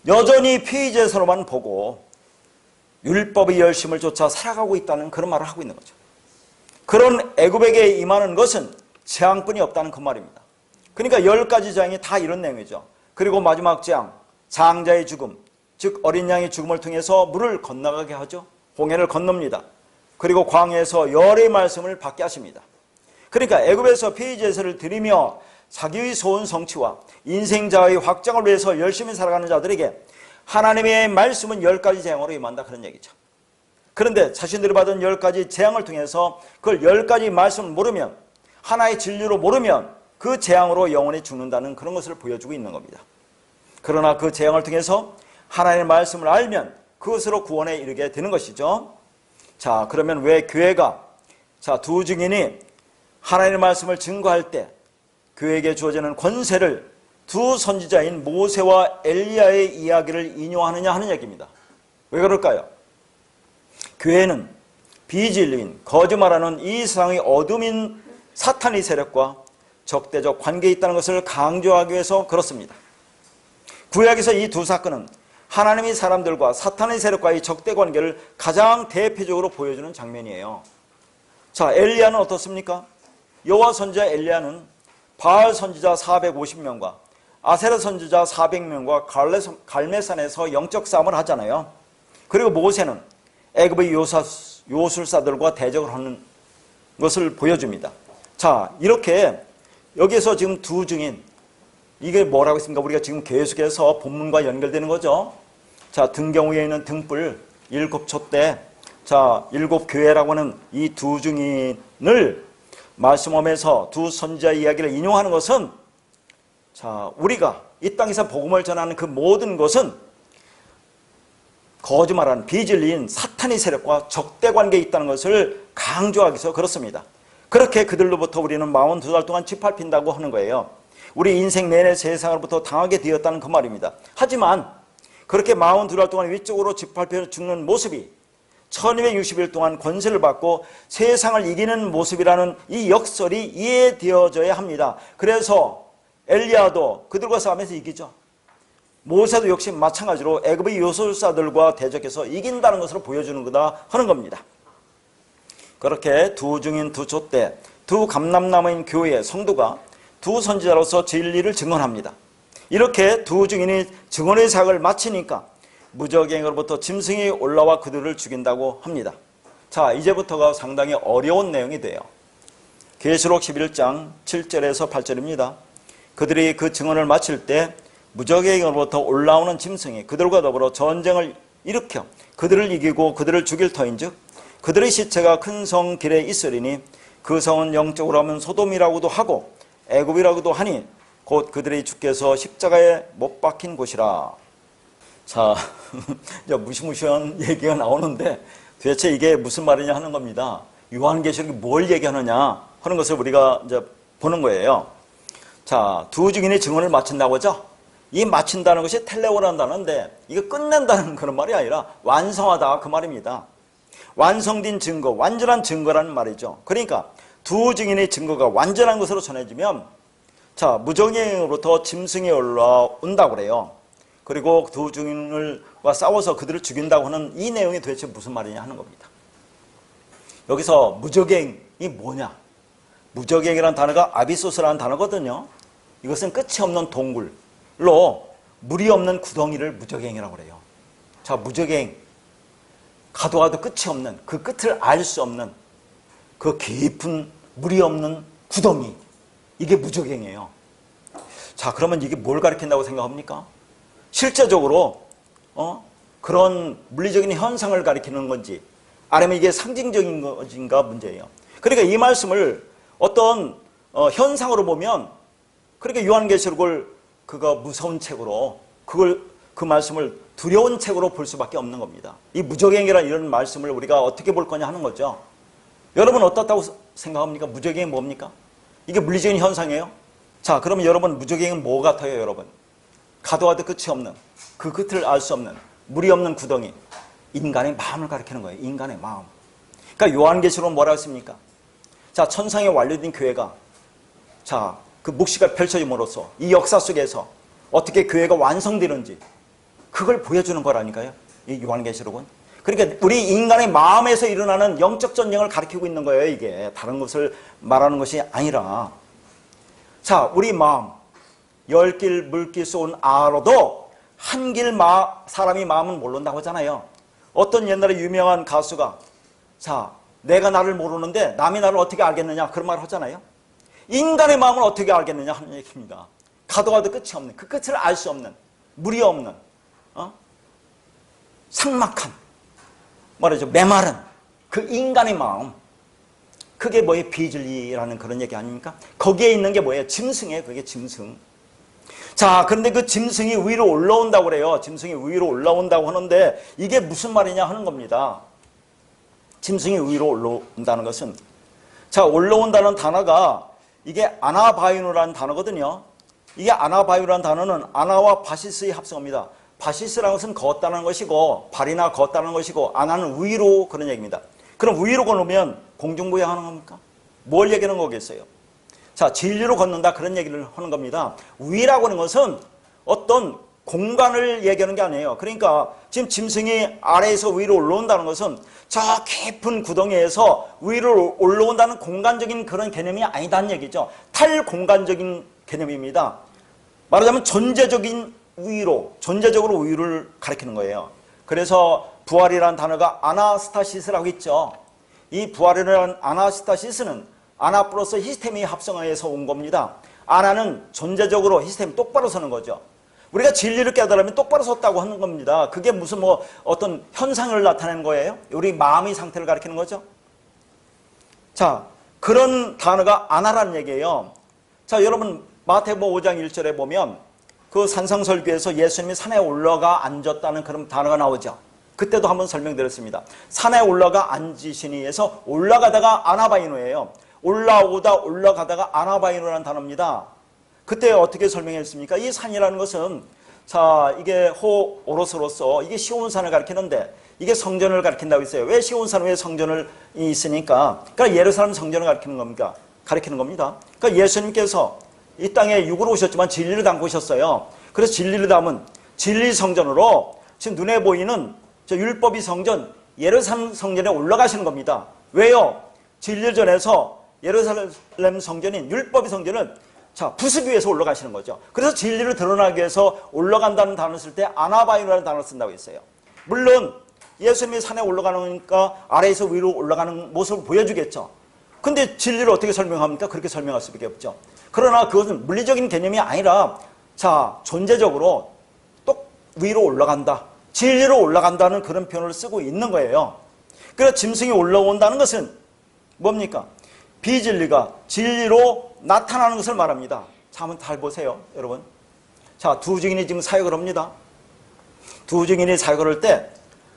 여전히 피의 제사로만 보고 율법의 열심을 쫓아 살아가고 있다는 그런 말을 하고 있는 거죠. 그런 애굽에게 임하는 것은 재앙뿐이 없다는 그 말입니다. 그러니까 10가지 재앙이 다 이런 내용이죠. 그리고 마지막 재앙, 장자의 죽음, 즉 어린 양의 죽음을 통해서 물을 건너가게 하죠. 홍해를 건넙니다. 그리고 광야에서 열의 말씀을 받게 하십니다. 그러니까 애굽에서 피의 제사를 드리며 자기의 소원 성취와 인생자의 확장을 위해서 열심히 살아가는 자들에게 하나님의 말씀은 10가지 재앙으로 임한다 그런 얘기죠. 그런데 자신들이 받은 10가지 재앙을 통해서 그걸 10가지 말씀을 모르면 하나의 진리로 모르면 그 재앙으로 영원히 죽는다는 그런 것을 보여주고 있는 겁니다. 그러나 그 재앙을 통해서 하나님의 말씀을 알면 그것으로 구원에 이르게 되는 것이죠. 자, 그러면 왜 교회가 두 증인이 하나님의 말씀을 증거할 때 교회에게 주어지는 권세를 두 선지자인 모세와 엘리야의 이야기를 인용하느냐 하는 얘기입니다. 왜 그럴까요? 교회는 비진리인 거짓말하는 이 세상의 어둠인 사탄의 세력과 적대적 관계에 있다는 것을 강조하기 위해서 그렇습니다. 구약에서 이 두 사건은 하나님의 사람들과 사탄의 세력과의 적대 관계를 가장 대표적으로 보여주는 장면이에요. 자, 엘리야는 어떻습니까? 여호와 선지자 엘리야는 바알 선지자 450명과 아세라 선지자 400명과 갈멜산에서 영적 싸움을 하잖아요. 그리고 모세는 애굽의 요술사들과 대적을 하는 것을 보여줍니다. 자, 이렇게 여기에서 지금 두 증인, 이게 뭐라고 했습니까? 우리가 지금 계속해서 본문과 연결되는 거죠. 자, 등경 위에 있는 등불, 7촛대, 자, 7교회라고 하는 이 두 증인을 말씀하면서 두 선지자 이야기를 인용하는 것은, 자, 우리가 이 땅에서 복음을 전하는 그 모든 것은 거짓말하는 비진리인 사탄의 세력과 적대 관계에 있다는 것을 강조하기 위해서 그렇습니다. 그렇게 그들로부터 우리는 42달 동안 짓밟힌다고 하는 거예요. 우리 인생 내내 세상으로부터 당하게 되었다는 그 말입니다. 하지만 그렇게 42달 동안 위쪽으로 짓밟혀 죽는 모습이 1260일 동안 권세를 받고 세상을 이기는 모습이라는 이 역설이 이해되어져야 합니다. 그래서 엘리야도 그들과 싸우면서 이기죠. 모세도 역시 마찬가지로 애굽의 요술사들과 대적해서 이긴다는 것으로 보여주는 거다 하는 겁니다. 그렇게 두 증인, 두 촛대, 두 감람나무인 교회의 성도가 두 선지자로서 진리를 증언합니다. 이렇게 두 증인이 증언의 사역을 마치니까 무적행으로부터 짐승이 올라와 그들을 죽인다고 합니다. 자, 이제부터가 상당히 어려운 내용이 돼요. 계시록 11장 7절에서 8절입니다. 그들이 그 증언을 마칠 때 무적행으로부터 올라오는 짐승이 그들과 더불어 전쟁을 일으켜 그들을 이기고 그들을 죽일 터인즉 그들의 시체가 큰 성 길에 있으리니 그 성은 영적으로 하면 소돔이라고도 하고 애굽이라고도 하니 곧 그들의 주께서 십자가에 못 박힌 곳이라. 자, 무시무시한 얘기가 나오는데 도대체 이게 무슨 말이냐 하는 겁니다. 요한계시록이 뭘 얘기하느냐 하는 것을 우리가 이제 보는 거예요. 자, 두 증인이 증언을 마친다고 하죠. 이 마친다는 것이 텔레오라는 단어인데 이거 끝낸다는 그런 말이 아니라 완성하다 그 말입니다. 완성된 증거, 완전한 증거라는 말이죠. 그러니까 두 증인의 증거가 완전한 것으로 전해지면, 자, 무적행으로부터 짐승이 올라온다고 그래요. 그리고 두 증인과 싸워서 그들을 죽인다고 하는 이 내용이 도대체 무슨 말이냐 하는 겁니다. 여기서 무적행이 뭐냐? 무적행이라는 단어가 아비소스라는 단어거든요. 이것은 끝이 없는 동굴로 물이 없는 구덩이를 무적행이라고 그래요. 자, 무적행, 가도 가도 끝이 없는, 그 끝을 알 수 없는 그 깊은 물이 없는 구덩이, 이게 무적행이에요. 자, 그러면 이게 뭘 가리킨다고 생각합니까? 실제적으로 그런 물리적인 현상을 가리키는 건지 아니면 이게 상징적인 것인가 문제예요. 그러니까 이 말씀을 어떤 현상으로 보면, 그러니까 요한계시록을 그거 무서운 책으로, 그 말씀을 두려운 책으로 볼 수밖에 없는 겁니다. 이 무적행이라는 이런 말씀을 우리가 어떻게 볼 거냐 하는 거죠. 여러분 어떻다고 생각합니까? 무적행이 뭡니까? 이게 물리적인 현상이에요? 자, 그러면 여러분 무적행은 뭐 같아요, 여러분? 가도 가도 끝이 없는, 그 끝을 알 수 없는 물이 없는 구덩이, 인간의 마음을 가리키는 거예요. 인간의 마음. 그러니까 요한계시록은 뭐라고 했습니까? 자, 천상에 완료된 교회가, 자, 그 묵시가 펼쳐짐으로써 이 역사 속에서 어떻게 교회가 완성되는지 그걸 보여주는 거라니까요, 이 요한계시록은. 그러니까 우리 인간의 마음에서 일어나는 영적 전쟁을 가리키고 있는 거예요. 이게 다른 것을 말하는 것이 아니라, 자, 우리 마음, 열 길 물길 쏜 아로도 한 길 사람이 마음은 모른다고 하잖아요. 어떤 옛날에 유명한 가수가, 자, 내가 나를 모르는데 남이 나를 어떻게 알겠느냐 그런 말을 하잖아요. 인간의 마음을 어떻게 알겠느냐 하는 얘기입니다. 가도 가도 끝이 없는, 그 끝을 알 수 없는, 물이 없는, 삭막한, 말하죠, 메마른 그 인간의 마음, 그게 뭐예요? 비진리라는 그런 얘기 아닙니까? 거기에 있는 게 뭐예요? 짐승이에요. 그게 짐승. 자, 그런데 그 짐승이 위로 올라온다고 그래요. 짐승이 위로 올라온다고 하는데 이게 무슨 말이냐 하는 겁니다. 짐승이 위로 올라온다는 것은, 자, 올라온다는 단어가 이게 아나바이누라는 단어거든요. 이게 아나바이누라는 단어는 아나와 바시스의 합성어입니다. 바시스라는 것은 걷다는 것이고, 발이나 걷다는 것이고, 아나는 위로, 그런 얘기입니다. 그럼 위로 걸으면 공중부양하는 겁니까? 뭘 얘기하는 거겠어요? 자, 진리로 걷는다 그런 얘기를 하는 겁니다. 위라고 하는 것은 어떤 공간을 얘기하는 게 아니에요. 그러니까 지금 짐승이 아래에서 위로 올라온다는 것은 저 깊은 구덩이에서 위로 올라온다는 공간적인 그런 개념이 아니다는 얘기죠. 탈공간적인 개념입니다. 말하자면 존재적인 위로, 존재적으로 위를 가리키는 거예요. 그래서 부활이라는 단어가 아나스타시스라고 있죠. 이 부활이라는 아나스타시스는 아나 플러스 히스템이 합성해서 온 겁니다. 아나는 존재적으로, 히스템이 똑바로 서는 거죠. 우리가 진리를 깨달으면 똑바로 섰다고 하는 겁니다. 그게 무슨 어떤 현상을 나타내는 거예요? 우리 마음의 상태를 가리키는 거죠. 자, 그런 단어가 아나라는 얘기예요. 자, 여러분 마태복음 5장 1절에 보면 그 산상설교에서 예수님이 산에 올라가 앉았다는 그런 단어가 나오죠. 그때도 한번 설명드렸습니다. 산에 올라가 앉으시니에서 올라가다가 아나바이노예요. 올라오다 올라가다가 아나바이노라는 단어입니다. 그때 어떻게 설명했습니까? 이 산이라는 것은 자, 이게 호오로스로서 이게 시온산을 가리키는데 이게 성전을 가리킨다고 했어요. 왜 시온산 왜 성전을 있으니까? 그러니까 예루살렘 성전을 가리키는 겁니까? 가리키는 겁니다. 그러니까 예수님께서 이 땅에 육으로 오셨지만 진리를 담고 오셨어요. 그래서 진리를 담은 진리 성전으로 지금 눈에 보이는 저 율법의 성전 예루살렘 성전에 올라가시는 겁니다. 왜요? 진리를 전해서 예루살렘 성전인 율법의 성전은 자, 부수기 위해서 올라가시는 거죠. 그래서 진리를 드러나기 위해서 올라간다는 단어를 쓸 때 아나바이노라는 단어를 쓴다고 했어요. 물론 예수님이 산에 올라가니까 아래에서 위로 올라가는 모습을 보여주겠죠. 근데 진리를 어떻게 설명합니까? 그렇게 설명할 수밖에 없죠. 그러나 그것은 물리적인 개념이 아니라 자, 존재적으로 또 위로 올라간다. 진리로 올라간다는 그런 표현을 쓰고 있는 거예요. 그래서 짐승이 올라온다는 것은 뭡니까? 비진리가 진리로 나타나는 것을 말합니다. 자, 한번 잘 보세요, 여러분. 자, 두 증인이 지금 사역을 합니다. 두 증인이 사역을 할 때,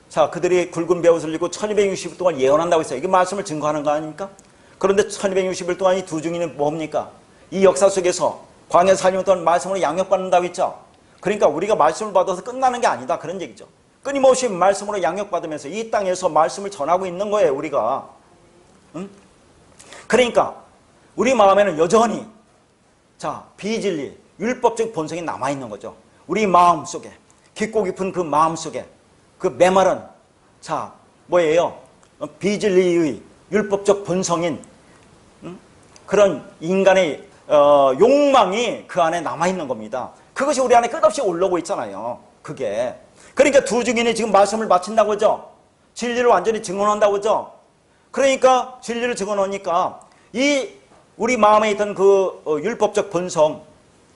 자, 그들이 굵은 배옷을 입고 1260일 동안 예언한다고 했어요. 이게 말씀을 증거하는 거 아닙니까? 그런데 1260일 동안 이 두 증인은 뭡니까? 이 역사 속에서 광야 4년 동안 말씀으로 양육받는다고 했죠. 그러니까 우리가 말씀을 받아서 끝나는 게 아니다. 그런 얘기죠. 끊임없이 말씀으로 양육받으면서 이 땅에서 말씀을 전하고 있는 거예요, 우리가. 응? 그러니까 우리 마음에는 여전히 자, 비진리, 율법적 본성이 남아있는 거죠. 우리 마음 속에, 깊고 깊은 그 마음 속에 그 메마른 자, 뭐예요? 비진리의 율법적 본성인 그런 인간의 욕망이 그 안에 남아있는 겁니다. 그것이 우리 안에 끝없이 올라오고 있잖아요. 그게. 그러니까 두 증인이 지금 말씀을 마친다고 하죠. 진리를 완전히 증언한다고 하죠. 그러니까 진리를 증언하니까 이 우리 마음에 있던 그 율법적 본성,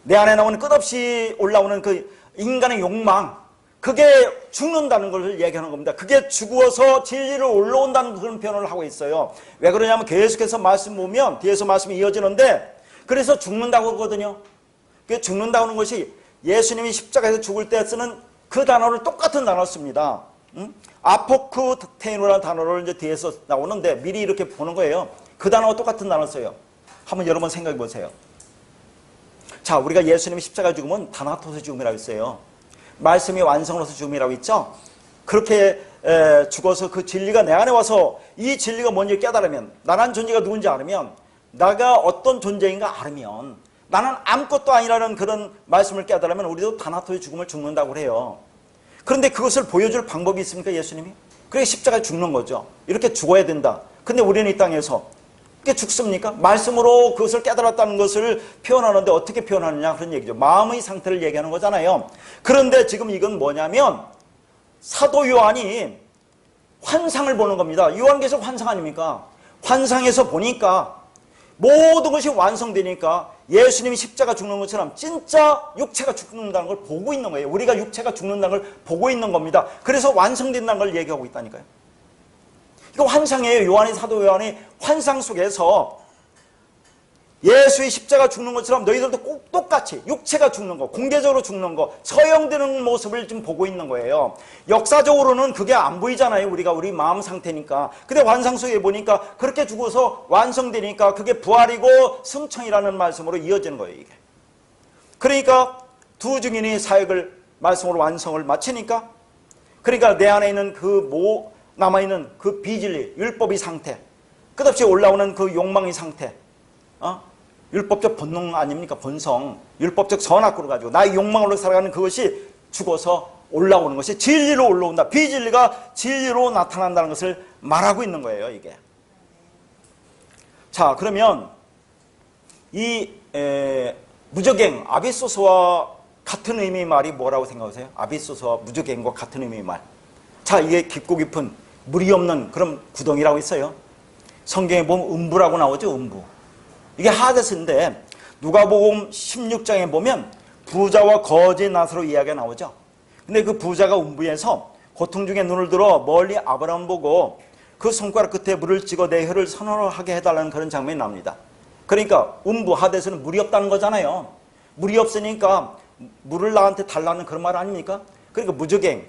내 안에 나오는 끝없이 올라오는 그 인간의 욕망, 그게 죽는다는 걸 얘기하는 겁니다. 그게 죽어서 진리로 올라온다는 그런 표현을 하고 있어요. 왜 그러냐면 계속해서 말씀 보면 뒤에서 말씀이 이어지는데 그래서 죽는다고 그러거든요. 그 죽는다고 하는 것이 예수님이 십자가에서 죽을 때 쓰는 그 단어를 똑같은 단어를 씁니다. 아포크테이노라는 단어를 이제 뒤에서 나오는데 미리 이렇게 보는 거예요. 그 단어와 똑같은 단어를 써요. 한번 여러분 생각해 보세요. 자, 우리가 예수님이 십자가 죽으면 다나토스 죽음이라고 했어요. 말씀이 완성으로서 죽음이라고 했죠. 그렇게 죽어서 그 진리가 내 안에 와서 이 진리가 뭔지 깨달으면, 나란 존재가 누군지 알으면, 나가 어떤 존재인가 알으면 나는 아무것도 아니라는 그런 말씀을 깨달으면 우리도 다나토의 죽음을 죽는다고 해요. 그런데 그것을 보여줄 방법이 있습니까, 예수님이? 그게 십자가에 죽는 거죠. 이렇게 죽어야 된다. 근데 우리는 이 땅에서 그게 죽습니까? 말씀으로 그것을 깨달았다는 것을 표현하는데 어떻게 표현하느냐 그런 얘기죠. 마음의 상태를 얘기하는 거잖아요. 그런데 지금 이건 뭐냐면 사도 요한이 환상을 보는 겁니다. 요한계시록 환상 아닙니까? 환상에서 보니까 모든 것이 완성되니까 예수님이 십자가 죽는 것처럼 진짜 육체가 죽는다는 걸 보고 있는 거예요. 우리가 육체가 죽는다는 걸 보고 있는 겁니다. 그래서 완성된다는 걸 얘기하고 있다니까요. 이거 환상이에요. 요한이 사도 요한이 환상 속에서 예수의 십자가 죽는 것처럼 너희들도 꼭 똑같이 육체가 죽는 거, 공개적으로 죽는 거, 처형되는 모습을 좀 보고 있는 거예요. 역사적으로는 그게 안 보이잖아요. 우리 마음 상태니까. 근데 환상 속에 보니까 그렇게 죽어서 완성되니까 그게 부활이고 승천이라는 말씀으로 이어지는 거예요, 이게. 그러니까 두 증인이 사역을 말씀으로 완성을 마치니까 그러니까 내 안에 있는 그 남아있는 그 비진리, 율법의 상태, 끝없이 올라오는 그 욕망의 상태, 율법적 본능 아닙니까? 본성, 율법적 선악구를 가지고 나의 욕망으로 살아가는 그것이 죽어서 올라오는 것이 진리로 올라온다. 비진리가 진리로 나타난다는 것을 말하고 있는 거예요, 이게. 자, 그러면 이 무적행, 아비소서와 같은 의미의 말이 뭐라고 생각하세요? 아비소서와 무적행과 같은 의미의 말. 자, 이게 깊고 깊은 물이 없는 그런 구덩이라고 있어요. 성경에 보면 음부라고 나오죠, 음부. 이게 하데스인데 누가복음 16장에 보면 부자와 거지 낫으로 이야기가 나오죠. 근데 그 부자가 음부에서 고통 중에 눈을 들어 멀리 아브라함 보고 그 손가락 끝에 물을 찍어 내 혀를 선언하게 해달라는 그런 장면이 납니다. 그러니까 음부, 하데스는 물이 없다는 거잖아요. 물이 없으니까 물을 나한테 달라는 그런 말 아닙니까? 그러니까 무적행,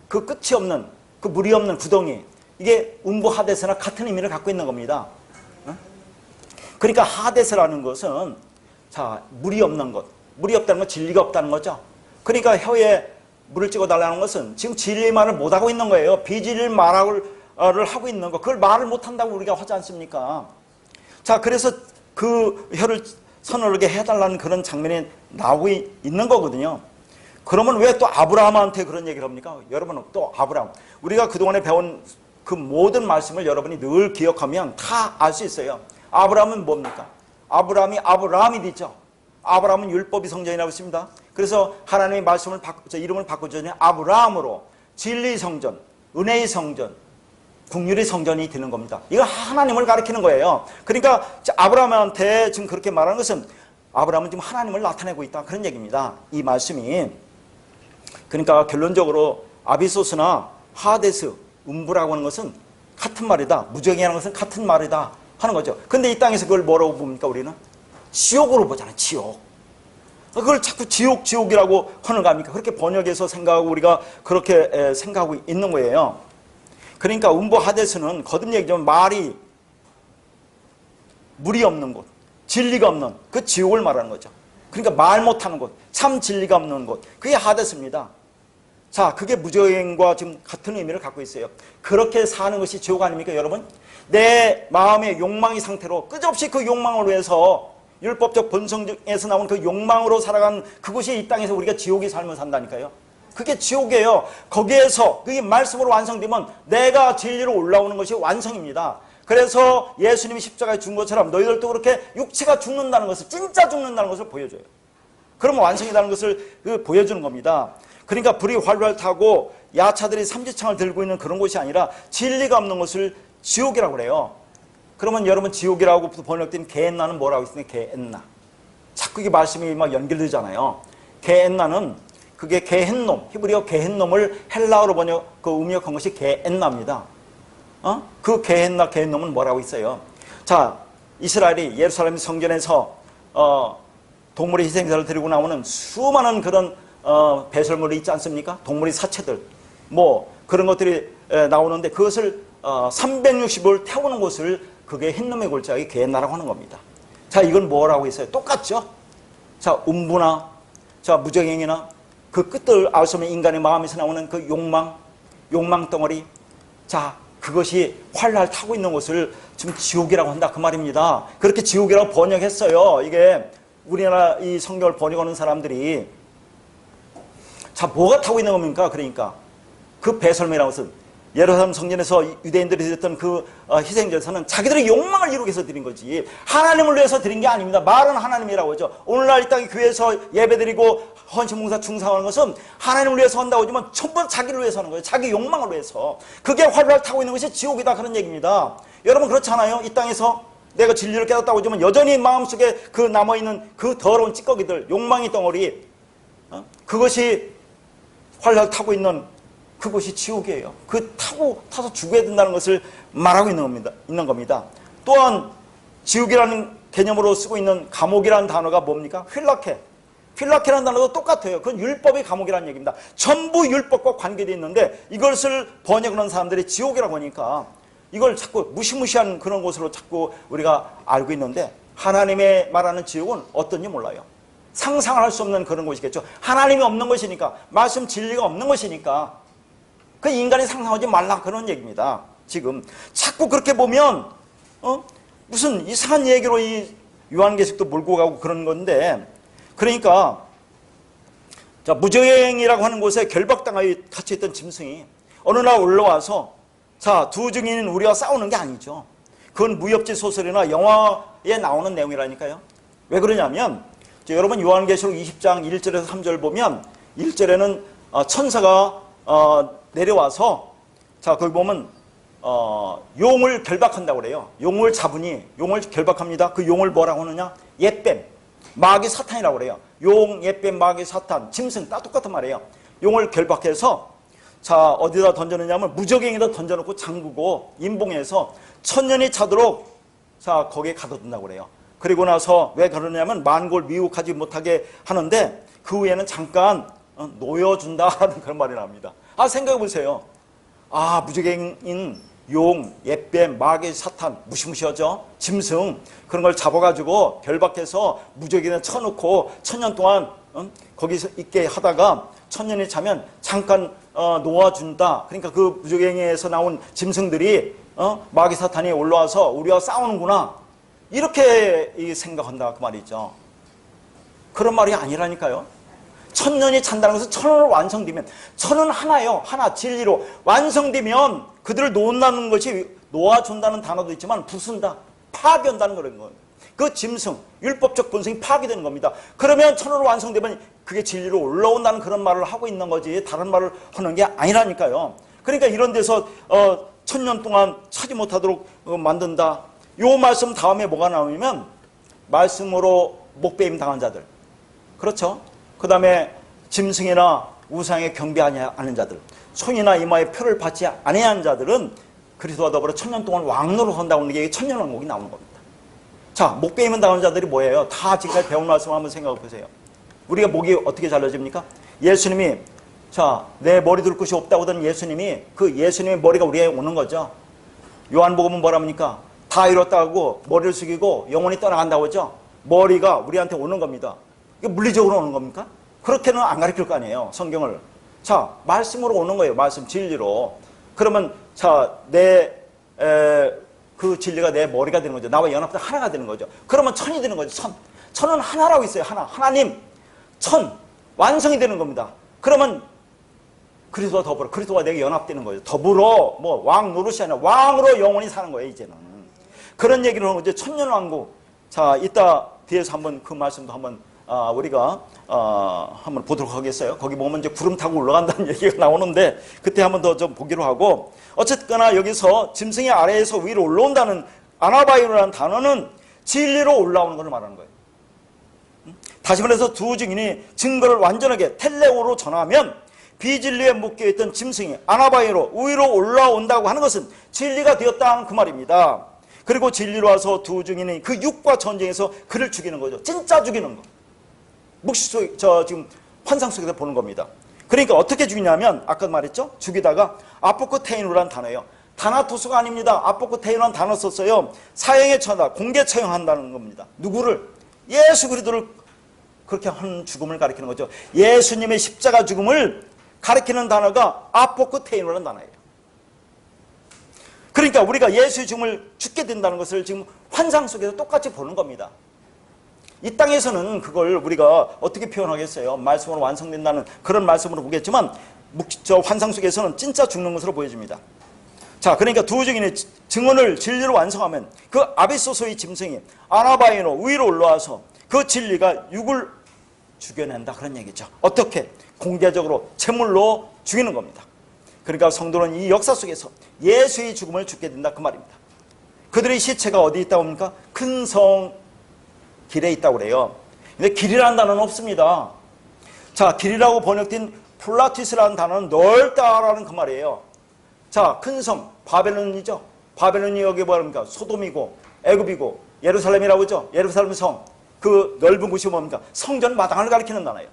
그 끝이 없는, 그 물이 없는 구덩이, 이게 음부, 하데스나 같은 의미를 갖고 있는 겁니다. 그러니까 하데스라는 것은 자, 물이 없는 것, 물이 없다는 건 진리가 없다는 거죠. 그러니까 혀에 물을 찍어 달라는 것은 지금 진리의 말을 못하고 있는 거예요. 비진리를 말을 하고 있는 거, 그걸 말을 못한다고 우리가 하지 않습니까? 자, 그래서 그 혀를 서늘하게 해달라는 그런 장면이 나오고 있는 거거든요. 그러면 왜 또 아브라함한테 그런 얘기를 합니까? 여러분은 또 아브라함, 우리가 그동안에 배운 그 모든 말씀을 여러분이 늘 기억하면 다 알 수 있어요. 아브라함은 뭡니까? 아브라함이 아브라함이 되죠. 아브라함은 율법의 성전이라고 했습니다. 그래서 하나님의 말씀을 이름을 바꾸자니 아브라함으로 진리의 성전, 은혜의 성전, 긍휼의 성전이 되는 겁니다. 이거 하나님을 가리키는 거예요. 그러니까 아브라함한테 지금 그렇게 말하는 것은 아브라함은 지금 하나님을 나타내고 있다, 그런 얘기입니다, 이 말씀이. 그러니까 결론적으로 아비소스나 하데스, 음부라고 하는 것은 같은 말이다, 무적행이라는 것은 같은 말이다 하는 거죠. 근데 이 땅에서 그걸 뭐라고 봅니까? 우리는 지옥으로 보잖아요, 지옥. 그걸 자꾸 지옥이라고 하는 거 아닙니까? 그렇게 번역해서 생각하고 우리가 그렇게 생각하고 있는 거예요. 그러니까 음부, 하데스는 거듭 얘기하면 말이 물이 없는 곳, 진리가 없는 그 지옥을 말하는 거죠. 그러니까 말 못하는 곳, 참 진리가 없는 곳, 그게 하데스입니다. 자, 그게 무적행과 지금 같은 의미를 갖고 있어요. 그렇게 사는 것이 지옥 아닙니까, 여러분? 내 마음의 욕망의 상태로 끝없이 그 욕망을 위해서 율법적 본성에서 나온 그 욕망으로 살아간 그곳이 이 땅에서 우리가 지옥의 삶을 산다니까요. 그게 지옥이에요. 거기에서 그게 말씀으로 완성되면 내가 진리로 올라오는 것이 완성입니다. 그래서 예수님이 십자가에 죽은 것처럼 너희들도 그렇게 육체가 죽는다는 것을, 진짜 죽는다는 것을 보여줘요. 그러면 완성이라는 것을 보여주는 겁니다. 그러니까 불이 활활 타고 야차들이 삼지창을 들고 있는 그런 곳이 아니라 진리가 없는 것을 지옥이라고 그래요. 그러면 여러분 지옥이라고 번역된 게엔나는 뭐라고 있습니까? 게엔나. 자꾸 이게 말씀이 막 연결되잖아요. 게엔나는 그게 게헨놈, 히브리어 게헨놈을 헬라어로 음역한 것이 게엔나입니다. 그 게헨놈은 뭐라고 있어요? 자, 이스라엘이 예루살렘 성전에서 동물의 희생자를 드리고 나오는 수많은 그런 배설물이 있지 않습니까? 동물의 사체들, 뭐 그런 것들이 나오는데 그것을 360을 태우는 곳을 그게 흰놈의 골짜기 게헨나라고 하는 겁니다. 자, 이건 뭐라고 했어요? 똑같죠? 자, 음부나 자, 무적행이나 그 끝을 알 수 없는 인간의 마음에서 나오는 그 욕망 덩어리, 자, 그것이 활활 타고 있는 곳을 지금 지옥이라고 한다, 그 말입니다. 그렇게 지옥이라고 번역했어요. 이게 우리나라 이 성경을 번역하는 사람들이. 자, 뭐가 타고 있는 겁니까? 그러니까 그 배설물이라는 것은 예루살렘 성전에서 유대인들이 드렸던 그 희생제사는 자기들의 욕망을 이루기 위해서 드린 거지 하나님을 위해서 드린 게 아닙니다. 말은 하나님이라고 하죠. 오늘날 이 땅에 교회에서 예배드리고 헌신봉사 충성하는 것은 하나님을 위해서 한다고 하지만 전부 자기를 위해서 하는 거예요. 자기 욕망을 위해서. 그게 활활 타고 있는 것이 지옥이다, 그런 얘기입니다. 여러분 그렇잖아요. 이 땅에서 내가 진리를 깨닫다고 하지만 여전히 마음속에 그 남아있는 그 더러운 찌꺼기들, 욕망의 덩어리, 그것이 활활 타고 있는 그것이 지옥이에요. 타서 죽어야 된다는 것을 말하고 있는 겁니다. 또한 지옥이라는 개념으로 쓰고 있는 감옥이라는 단어가 뭡니까? 휠라케라는 단어도 똑같아요. 그건 율법의 감옥이라는 얘기입니다. 전부 율법과 관계되어 있는데 이것을 번역하는 사람들이 지옥이라고 하니까 이걸 자꾸 무시무시한 그런 곳으로 자꾸 우리가 알고 있는데 하나님의 말하는 지옥은 어떤지 몰라요. 상상을 할 수 없는 그런 곳이겠죠. 하나님이 없는 것이니까, 말씀 진리가 없는 것이니까. 그 인간이 상상하지 말라 그런 얘기입니다. 지금 자꾸 그렇게 보면 무슨 이상한 얘기로 이 요한계시록도 몰고 가고 그런 건데, 그러니까 자, 무저행이라고 하는 곳에 결박당하여 갇혀있던 짐승이 어느 날 올라와서 자, 두 증인인 우리와 싸우는 게 아니죠. 그건 무협지 소설이나 영화에 나오는 내용이라니까요. 왜 그러냐면 여러분 요한계시록 20장 1절에서 3절 보면 1절에는 천사가 내려와서 자, 거기 보면 용을 결박한다고 그래요. 용을 잡으니 용을 결박합니다. 그 용을 뭐라고 하느냐? 옅뱀, 마귀 사탄이라고 그래요. 용, 옅뱀, 마귀 사탄, 짐승 다 똑같은 말이에요. 용을 결박해서 자, 어디다 던져놓냐면 무저갱이다 던져놓고 잠그고 임봉해서 천년이 차도록 자, 거기에 가둬둔다고 그래요. 그리고 나서 왜 그러냐면 만골 미혹하지 못하게 하는데 그 후에는 잠깐 놓여준다라는 그런 말이 나옵니다. 생각해 보세요. 무저갱인 용, 옅뱀, 마귀, 사탄, 무시무시하죠? 짐승, 그런 걸 잡아가지고 결박해서 무저갱이에 쳐놓고 천년 동안 거기서 있게 하다가 천년이 차면 잠깐 놓아준다. 그러니까 그 무저갱이에서 나온 짐승들이 마귀, 사탄이 올라와서 우리와 싸우는구나. 이렇게 생각한다 그 말이죠. 그런 말이 아니라니까요. 천년이 찬다는 것은 천을 완성되면, 천은 하나요. 하나, 진리로 완성되면 그들을 놓는다는 것이, 놓아준다는 단어도 있지만 부순다, 파괴한다는 그런 거예요. 그 짐승, 율법적 본성이 파괴되는 겁니다. 그러면 천으로 완성되면 그게 진리로 올라온다는 그런 말을 하고 있는 거지 다른 말을 하는 게 아니라니까요. 그러니까 이런 데서 천년 동안 차지 못하도록 만든다. 요 말씀 다음에 뭐가 나오냐면 말씀으로 목배임 당한 자들, 그렇죠? 그 다음에 짐승이나 우상에 경배하지 않은 자들, 손이나 이마에 표를 받지 아니한 자들은 그리스도와 더불어 천년 동안 왕노로 선다고 하는 게 천년왕국이 나오는 겁니다. 자, 목배임을 당한 자들이 뭐예요? 다 지금까지 배운 말씀 한번 생각해 보세요. 우리가 목이 어떻게 잘라집니까? 예수님이 자, 내 머리 둘 곳이 없다고 하던 예수님이, 그 예수님의 머리가 우리에게 오는 거죠. 요한복음은 뭐라 합니까? 다 이뤘다고 머리를 숙이고 영원히 떠나간다고 하죠. 머리가 우리한테 오는 겁니다. 이게 물리적으로 오는 겁니까? 그렇게는 안 가르칠 거 아니에요, 성경을. 자, 말씀으로 오는 거예요. 말씀, 진리로. 그러면 자, 그 진리가 내 머리가 되는 거죠. 나와 연합된 하나가 되는 거죠. 그러면 천이 되는 거죠. 천. 천은 하나라고 있어요. 하나. 하나님, 천. 완성이 되는 겁니다. 그러면 그리스도와 더불어, 그리스도와 내가 연합되는 거죠. 더불어, 왕 노릇이 아니라 왕으로 영원히 사는 거예요, 이제는. 그런 얘기를 하는 거죠. 천년왕국. 자, 이따 뒤에서 한번 그 말씀도 한번 우리가 한번 보도록 하겠어요. 거기 보면 이제 구름 타고 올라간다는 얘기가 나오는데 그때 한번 더 좀 보기로 하고, 어쨌거나 여기서 짐승의 아래에서 위로 올라온다는 아나바이로라는 단어는 진리로 올라오는 것을 말하는 거예요. 다시 말해서 두 증인이 증거를 완전하게 텔레오로 전하면 비진리에 묶여있던 짐승이 아나바이로 위로 올라온다고 하는 것은 진리가 되었다는 그 말입니다. 그리고 진리로 와서 두 증인이 그 육과 전쟁에서 그를 죽이는 거죠. 진짜 죽이는 거. 묵시 속, 지금 환상 속에서 보는 겁니다. 그러니까 어떻게 죽이냐면 아까 말했죠? 죽이다가 아포크테이누라는 단어예요. 다나토스가 아닙니다. 아포크테이누라는 단어 썼어요. 사형에 처한다, 공개 처형한다는 겁니다. 누구를? 예수 그리스도를 그렇게 한 죽음을 가리키는 거죠. 예수님의 십자가 죽음을 가리키는 단어가 아포크테이누라는 단어예요. 그러니까 우리가 예수의 죽음을 죽게 된다는 것을 지금 환상 속에서 똑같이 보는 겁니다. 이 땅에서는 그걸 우리가 어떻게 표현하겠어요? 말씀으로 완성된다는 그런 말씀으로 보겠지만 저 환상 속에서는 진짜 죽는 것으로 보여집니다. 자, 그러니까 두 증인의 증언을 진리로 완성하면 그 아비소소의 짐승이 아나바이노 위로 올라와서 그 진리가 육을 죽여낸다 그런 얘기죠. 어떻게? 공개적으로 제물로 죽이는 겁니다. 그러니까 성도는 이 역사 속에서 예수의 죽음을 죽게 된다 그 말입니다. 그들의 시체가 어디 있다고 합니까? 큰 성 길에 있다고 그래요. 근데 길이라는 단어는 없습니다. 자, 길이라고 번역된 플라티스라는 단어는 넓다라는 그 말이에요. 자, 큰 성 바벨론이죠. 바벨론이 여기 뭐랍니까? 소돔이고 애굽이고 예루살렘이라고 하죠. 예루살렘 성, 그 넓은 곳이 뭡니까? 성전 마당을 가리키는 단어예요.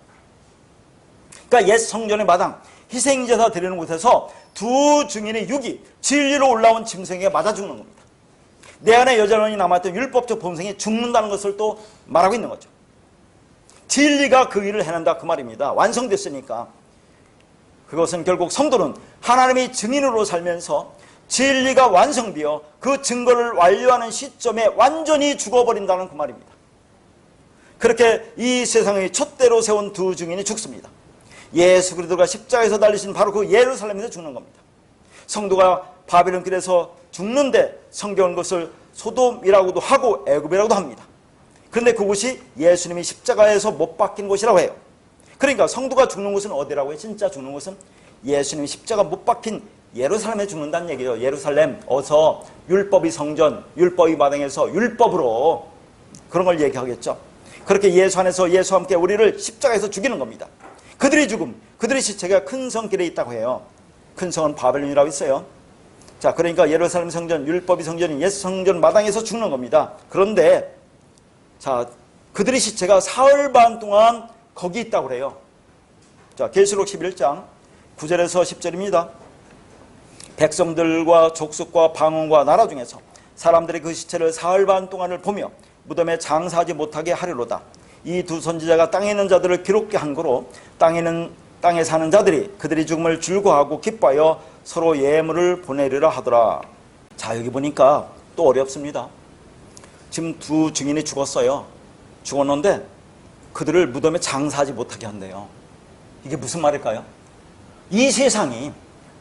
그러니까 옛 성전의 마당, 희생제사 드리는 곳에서 두 증인의 육이 진리로 올라온 짐승에게 맞아 죽는 겁니다. 내 안에 여전히 남아있던 율법적 본성이 죽는다는 것을 또 말하고 있는 거죠. 진리가 그 일을 해낸다 그 말입니다. 완성됐으니까. 그것은 결국 성도는 하나님의 증인으로 살면서 진리가 완성되어 그 증거를 완료하는 시점에 완전히 죽어버린다는 그 말입니다. 그렇게 이 세상의 촛대로 세운 두 증인이 죽습니다. 예수 그리스도가 십자가에서 달리신 바로 그 예루살렘에서 죽는 겁니다. 성도가 바벨론길에서 죽는데 성경은 그것을 소돔이라고도 하고 애굽이라고도 합니다. 그런데 그곳이 예수님이 십자가에서 못 박힌 곳이라고 해요. 그러니까 성도가 죽는 곳은 어디라고 해요? 진짜 죽는 곳은 예수님이 십자가 못 박힌 예루살렘에 죽는다는 얘기예요. 예루살렘, 어서 율법이 성전, 율법이 마당에서 율법으로 그런 걸 얘기하겠죠. 그렇게 예수 안에서 예수와 함께 우리를 십자가에서 죽이는 겁니다. 그들의 죽음, 그들의 시체가 큰 성길에 있다고 해요. 큰 성은 바벨론이라고 있어요. 자, 그러니까 예루살렘 성전, 율법이 성전인 예수 성전 마당에서 죽는 겁니다. 그런데 자, 그들의 시체가 사흘 반 동안 거기 있다고 그래요. 자, 계시록 11장 9절에서 10절입니다. 백성들과 족속과 방언과 나라 중에서 사람들이 그 시체를 사흘 반 동안을 보며 무덤에 장사하지 못하게 하리로다. 이 두 선지자가 땅에 있는 자들을 기록게 한 거로 땅에 사는 자들이 그들이 죽음을 즐거워하고 기뻐하여 서로 예물을 보내리라 하더라. 자, 여기 보니까 또 어렵습니다. 지금 두 증인이 죽었어요. 죽었는데 그들을 무덤에 장사하지 못하게 한대요. 이게 무슨 말일까요? 이 세상이,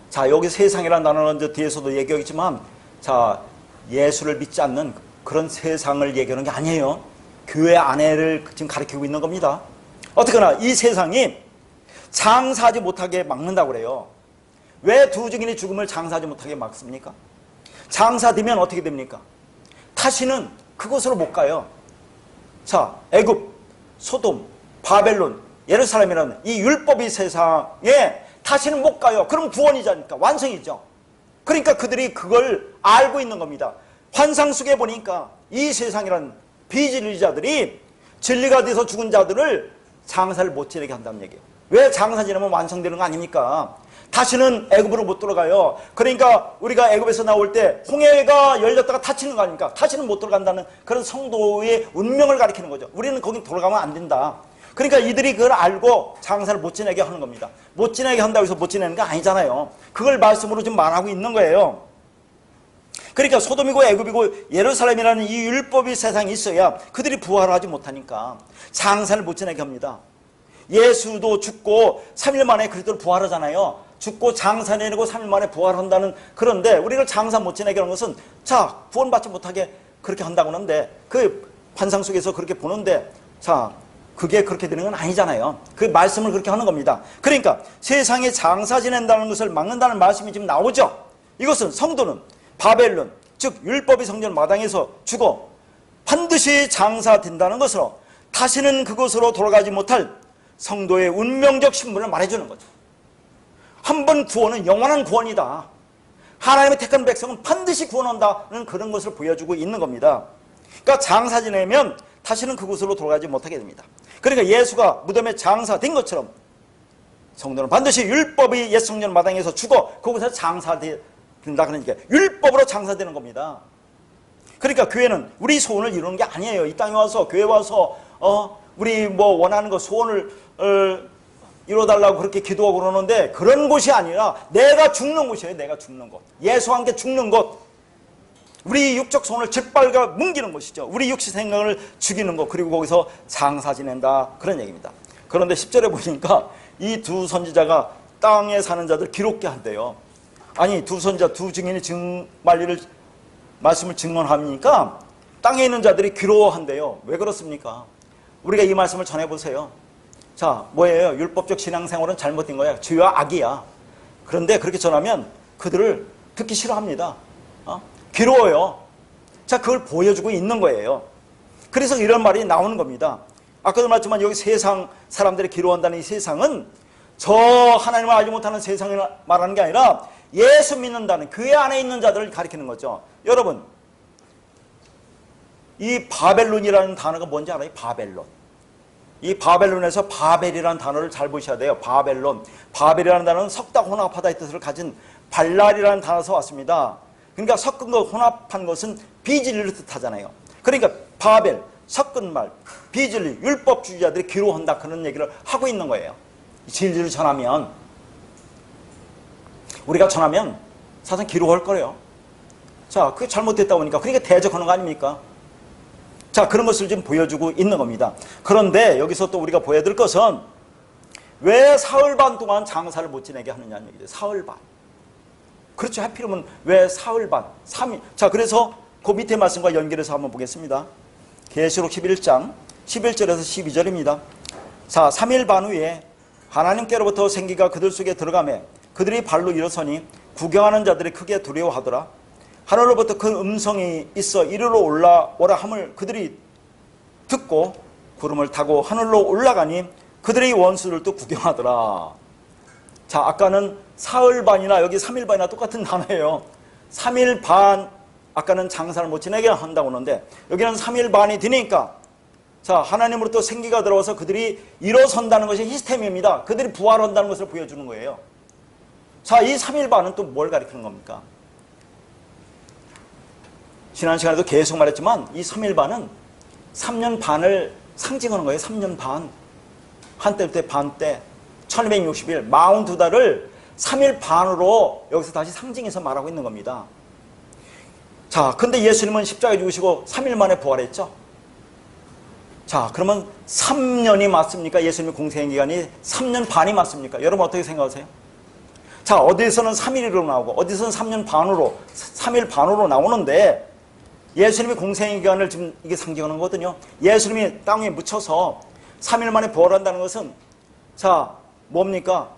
자, 여기 세상이라는 단어는 이제 뒤에서도 얘기하겠지만, 자, 예수를 믿지 않는 그런 세상을 얘기하는 게 아니에요. 교회 안에를 지금 가리키고 있는 겁니다. 어쨌거나 이 세상이 장사하지 못하게 막는다고 그래요. 왜 두 증인이 죽음을 장사하지 못하게 막습니까? 장사되면 어떻게 됩니까? 다시는 그곳으로 못 가요. 자, 애굽, 소돔, 바벨론, 예루살렘이라는 이 율법이 세상에 다시는 못 가요. 그럼 구원이자니까, 완성이죠. 그러니까 그들이 그걸 알고 있는 겁니다. 환상 속에 보니까 이 세상이라는 비진리자들이 진리가 돼서 죽은 자들을 장사를 못 지내게 한다는 얘기예요. 왜 장사 지내면 완성되는 거 아닙니까? 다시는 애굽으로 못 들어가요. 그러니까 우리가 애굽에서 나올 때 홍해가 열렸다가 닫히는 거 아닙니까? 다시는 못 들어간다는 그런 성도의 운명을 가리키는 거죠. 우리는 거기 돌아가면 안 된다. 그러니까 이들이 그걸 알고 장사를 못 지내게 하는 겁니다. 못 지내게 한다고 해서 못 지내는 게 아니잖아요. 그걸 말씀으로 지금 말하고 있는 거예요. 그러니까 소돔이고 애굽이고 예루살렘이라는 이 율법이 세상에 있어야 그들이 부활하지 못하니까 장사를 못 지내게 합니다. 예수도 죽고 3일 만에 그리스도를 부활하잖아요. 죽고 장사 내리고 3일 만에 부활한다는, 그런데 우리를 장사 못 지내게 하는 것은, 자, 구원받지 못하게 그렇게 한다고 하는데, 그 환상 속에서 그렇게 보는데, 자, 그게 그렇게 되는 건 아니잖아요. 그 말씀을 그렇게 하는 겁니다. 그러니까 세상에 장사 지낸다는 것을 막는다는 말씀이 지금 나오죠. 이것은 성도는 바벨론, 즉 율법의 성전 마당에서 죽어 반드시 장사된다는 것으로 다시는 그곳으로 돌아가지 못할 성도의 운명적 신분을 말해주는 거죠. 한 번 구원은 영원한 구원이다. 하나님의 택한 백성은 반드시 구원한다는 그런 것을 보여주고 있는 겁니다. 그러니까 장사 지내면 다시는 그곳으로 돌아가지 못하게 됩니다. 그러니까 예수가 무덤에 장사된 것처럼 성도는 반드시 율법의 옛 성전 마당에서 죽어 거기서 장사된다. 그러니까 율법으로 장사되는 겁니다. 그러니까 교회는 우리 소원을 이루는 게 아니에요. 이 땅에 와서 교회 와서 우리 뭐 원하는 거 소원을 이뤄달라고 그렇게 기도하고 그러는데 그런 곳이 아니라 내가 죽는 곳이에요. 내가 죽는 곳. 예수와 함께 죽는 곳. 우리 육적 소원을 짓밟아 뭉기는 것이죠. 우리 육시 생각을 죽이는 것. 그리고 거기서 장사 지낸다. 그런 얘기입니다. 그런데 10절에 보니까 이 두 선지자가 땅에 사는 자들 기록게 한대요. 아니, 두 선지자, 두 증인이 말씀을 증언하니까 땅에 있는 자들이 괴로워한대요. 왜 그렇습니까? 우리가 이 말씀을 전해보세요. 자, 뭐예요? 율법적 신앙생활은 잘못된 거야. 죄와 악이야. 그런데 그렇게 전하면 그들을 듣기 싫어합니다. 괴로워요. 자, 그걸 보여주고 있는 거예요. 그래서 이런 말이 나오는 겁니다. 아까도 말했지만 여기 세상 사람들이 괴로워한다는 이 세상은 저 하나님을 알지 못하는 세상을 말하는 게 아니라 예수 믿는다는 교회 안에 있는 자들을 가리키는 거죠. 여러분, 이 바벨론이라는 단어가 뭔지 알아요? 바벨론. 이 바벨론에서 바벨이라는 단어를 잘 보셔야 돼요. 바벨론. 바벨이라는 단어는 섞다 혼합하다의 뜻을 가진 발랄이라는 단어에서 왔습니다. 그러니까 섞은 것, 혼합한 것은 비진리를 뜻하잖아요. 그러니까 바벨, 섞은 말, 비진리, 율법주의자들이 괴로워한다, 그런 얘기를 하고 있는 거예요. 진리를 전하면. 우리가 전하면 사실 기록할 거예요. 자, 그게 잘못됐다 보니까 그러니까 대적하는 거 아닙니까? 자, 그런 것을 지금 보여주고 있는 겁니다. 그런데 여기서 또 우리가 보여드릴 것은 왜 사흘 반 동안 장사를 못 지내게 하느냐는 얘기죠. 사흘 반. 그렇죠. 하필이면 왜 사흘 반? 3일. 자, 그래서 그 밑에 말씀과 연결해서 한번 보겠습니다. 계시록 11장 11절에서 12절입니다. 자, 3일 반 후에 하나님께로부터 생기가 그들 속에 들어가매 그들이 발로 일어서니 구경하는 자들이 크게 두려워하더라. 하늘로부터 큰 음성이 있어 이리로 올라오라 함을 그들이 듣고 구름을 타고 하늘로 올라가니 그들의 원수들도 구경하더라. 자, 아까는 사흘 반이나 여기 3일 반이나 똑같은 단어예요. 3일 반, 아까는 장사를 못 지내게 한다고 하는데 여기는 3일 반이 되니까 자, 하나님으로부터 생기가 들어와서 그들이 일어선다는 것이 시스템입니다. 그들이 부활한다는 것을 보여주는 거예요. 자, 이 3일 반은 또 뭘 가리키는 겁니까? 지난 시간에도 계속 말했지만 이 3일 반은 3년 반을 상징하는 거예요. 3년 반. 한때부터 반때 1260일 42달을 3일 반으로 여기서 다시 상징해서 말하고 있는 겁니다. 자, 근데 예수님은 십자가에 죽으시고 3일 만에 부활했죠. 자, 그러면 3년이 맞습니까? 예수님의 공생의 기간이 3년 반이 맞습니까? 여러분 어떻게 생각하세요? 자, 어디에서는 3일으로 나오고 어디서는 3년 반으로 3일 반으로 나오는데 예수님의 공생의 기간을 지금 이게 상징하는 거거든요. 예수님이 땅에 묻혀서 3일 만에 부활한다는 것은 자, 뭡니까?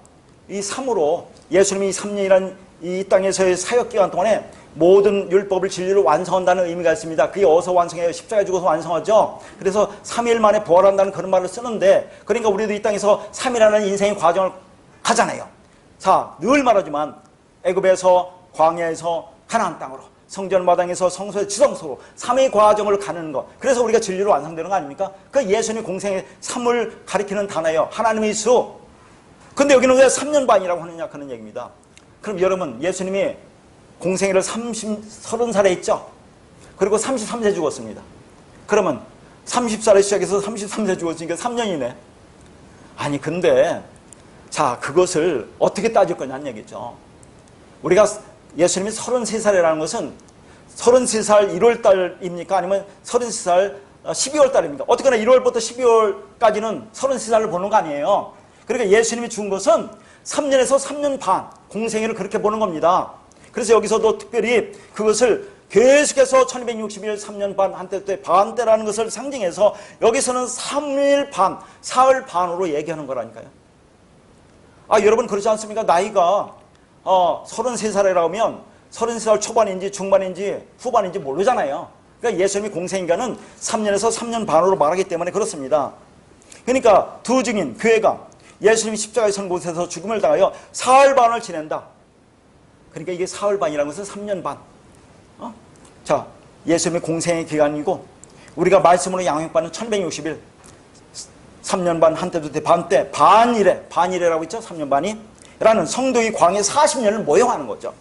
이 3으로 예수님이 3년이라는 이 땅에서의 사역 기간 동안에 모든 율법을 진리로 완성한다는 의미가 있습니다. 그게 어디서 완성해요? 십자가에 죽어서 완성하죠. 그래서 3일 만에 부활한다는 그런 말을 쓰는데 그러니까 우리도 이 땅에서 3일이라는 인생의 과정을 가잖아요. 자, 늘 말하지만 애굽에서 광야에서 가나안 땅으로 성전 마당에서 성소의 지성소로 3의 과정을 가는 것. 그래서 우리가 진리로 완성되는 거 아닙니까? 그 예수님의 공생의 3을 가리키는 단어예요. 하나님의 수. 근데 여기는 왜 3년 반이라고 하느냐 그런 얘기입니다. 그럼 여러분 예수님이 공생애를 30살에 했죠. 그리고 33세 죽었습니다. 그러면 30살에 시작해서 33세 죽었으니까 3년이네. 아니 근데 자, 그것을 어떻게 따질 거냐는 얘기죠. 우리가 예수님이 33살이라는 것은 33살 1월달입니까? 아니면 33살 12월달입니까? 어떻게나 1월부터 12월까지는 33살을 보는 거 아니에요. 그러니까 예수님이 죽은 것은 3년에서 3년 반 공생애를 그렇게 보는 겁니다. 그래서 여기서도 특별히 그것을 계속해서 1260일 3년 반 한때 때 반때라는 것을 상징해서 여기서는 3일 반, 사흘 반으로 얘기하는 거라니까요. 아, 여러분 그렇지 않습니까? 나이가 33살이라고 하면 33살 초반인지 중반인지 후반인지 모르잖아요. 그러니까 예수님이 공생기간은 3년에서 3년 반으로 말하기 때문에 그렇습니다. 그러니까 두 증인, 교회가 예수님이 십자가에 선 곳에서 죽음을 당하여 사흘 반을 지낸다. 그러니까 이게 사흘 반이라는 것은 3년 반. 자, 예수님의 공생의 기간이고 우리가 말씀으로 양육받는 1160일 3년 반 한때도 돼 반때 반이래라고 있죠. 3년 반이 라는 성도의 광야 40년을 모형하는 거죠.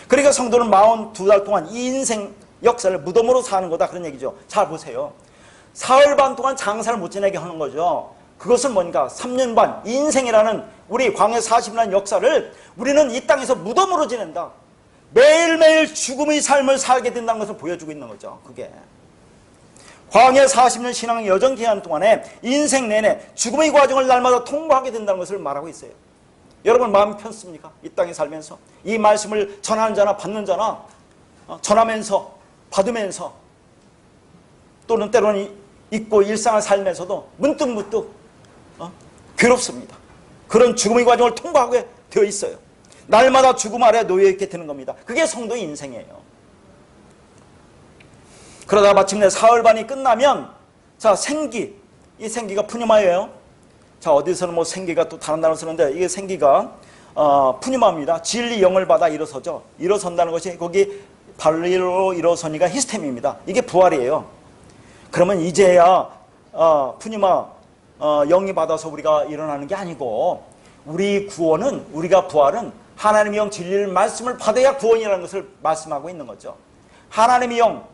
그러니까 성도는 42달 동안 이 인생 역사를 무덤으로 사는 거다 그런 얘기죠. 잘 보세요. 사흘 반 동안 장사를 못 지내게 하는 거죠. 그것은 뭔가 3년 반 인생이라는 우리 광야 40년이라는 역사를 우리는 이 땅에서 무덤으로 지낸다. 매일매일 죽음의 삶을 살게 된다는 것을 보여주고 있는 거죠. 그게 광야 40년 신앙 여정 기간 동안에 인생 내내 죽음의 과정을 날마다 통과하게 된다는 것을 말하고 있어요. 여러분 마음이 편습니까? 이 땅에 살면서 이 말씀을 전하는 자나 받는 자나 전하면서 받으면서 또는 때로는 잊고 일상을 살면서도 문득문득 괴롭습니다. 그런 죽음의 과정을 통과하게 되어 있어요. 날마다 죽음 아래 놓여있게 되는 겁니다. 그게 성도의 인생이에요. 그러다 마침내 사흘 반이 끝나면 자, 생기, 이 생기가 푸뉴마예요. 자, 어디서는 뭐 생기가 또 다른 단어 쓰는데 이게 생기가 푸뉴마입니다. 진리 영을 받아 일어서죠. 일어선다는 것이 거기 발리로 일어서니가 히스템입니다. 이게 부활이에요. 그러면 이제야 푸뉴마 영이 받아서 우리가 일어나는 게 아니고 우리 구원은 우리가 부활은 하나님의 영 진리를 말씀을 받아야 구원이라는 것을 말씀하고 있는 거죠. 하나님의 영,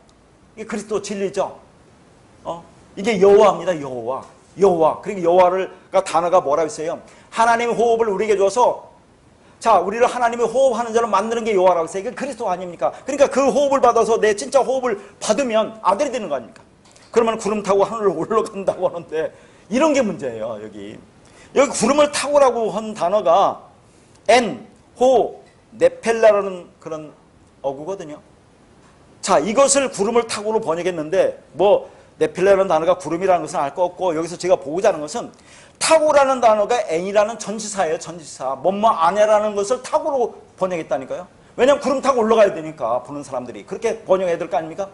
이 그리스도 진리죠. 이게 여호와입니다. 여호와. 그리고 여호와가 단어가 뭐라고 했어요? 하나님의 호흡을 우리에게 줘서 자, 우리를 하나님의 호흡하는 자로 만드는 게 여호와라고 했어요. 이게 그리스도 아닙니까? 그러니까 그 호흡을 받아서 내 진짜 호흡을 받으면 아들이 되는 거 아닙니까? 그러면 구름 타고 하늘로 올라간다고 하는데 이런 게 문제예요. 여기 구름을 타고라고 한 단어가 네펠라라는 그런 어구거든요. 자, 이것을 구름을 타고로 번역했는데 네펠라라는 단어가 구름이라는 것은 알 거 없고, 여기서 제가 보고자 하는 것은 타고라는 단어가 n이라는 전치사예요. 전치사. 안에라는 것을 타고로 번역했다니까요. 왜냐하면 구름 타고 올라가야 되니까 보는 사람들이 그렇게 번역해야 될 거 아닙니까?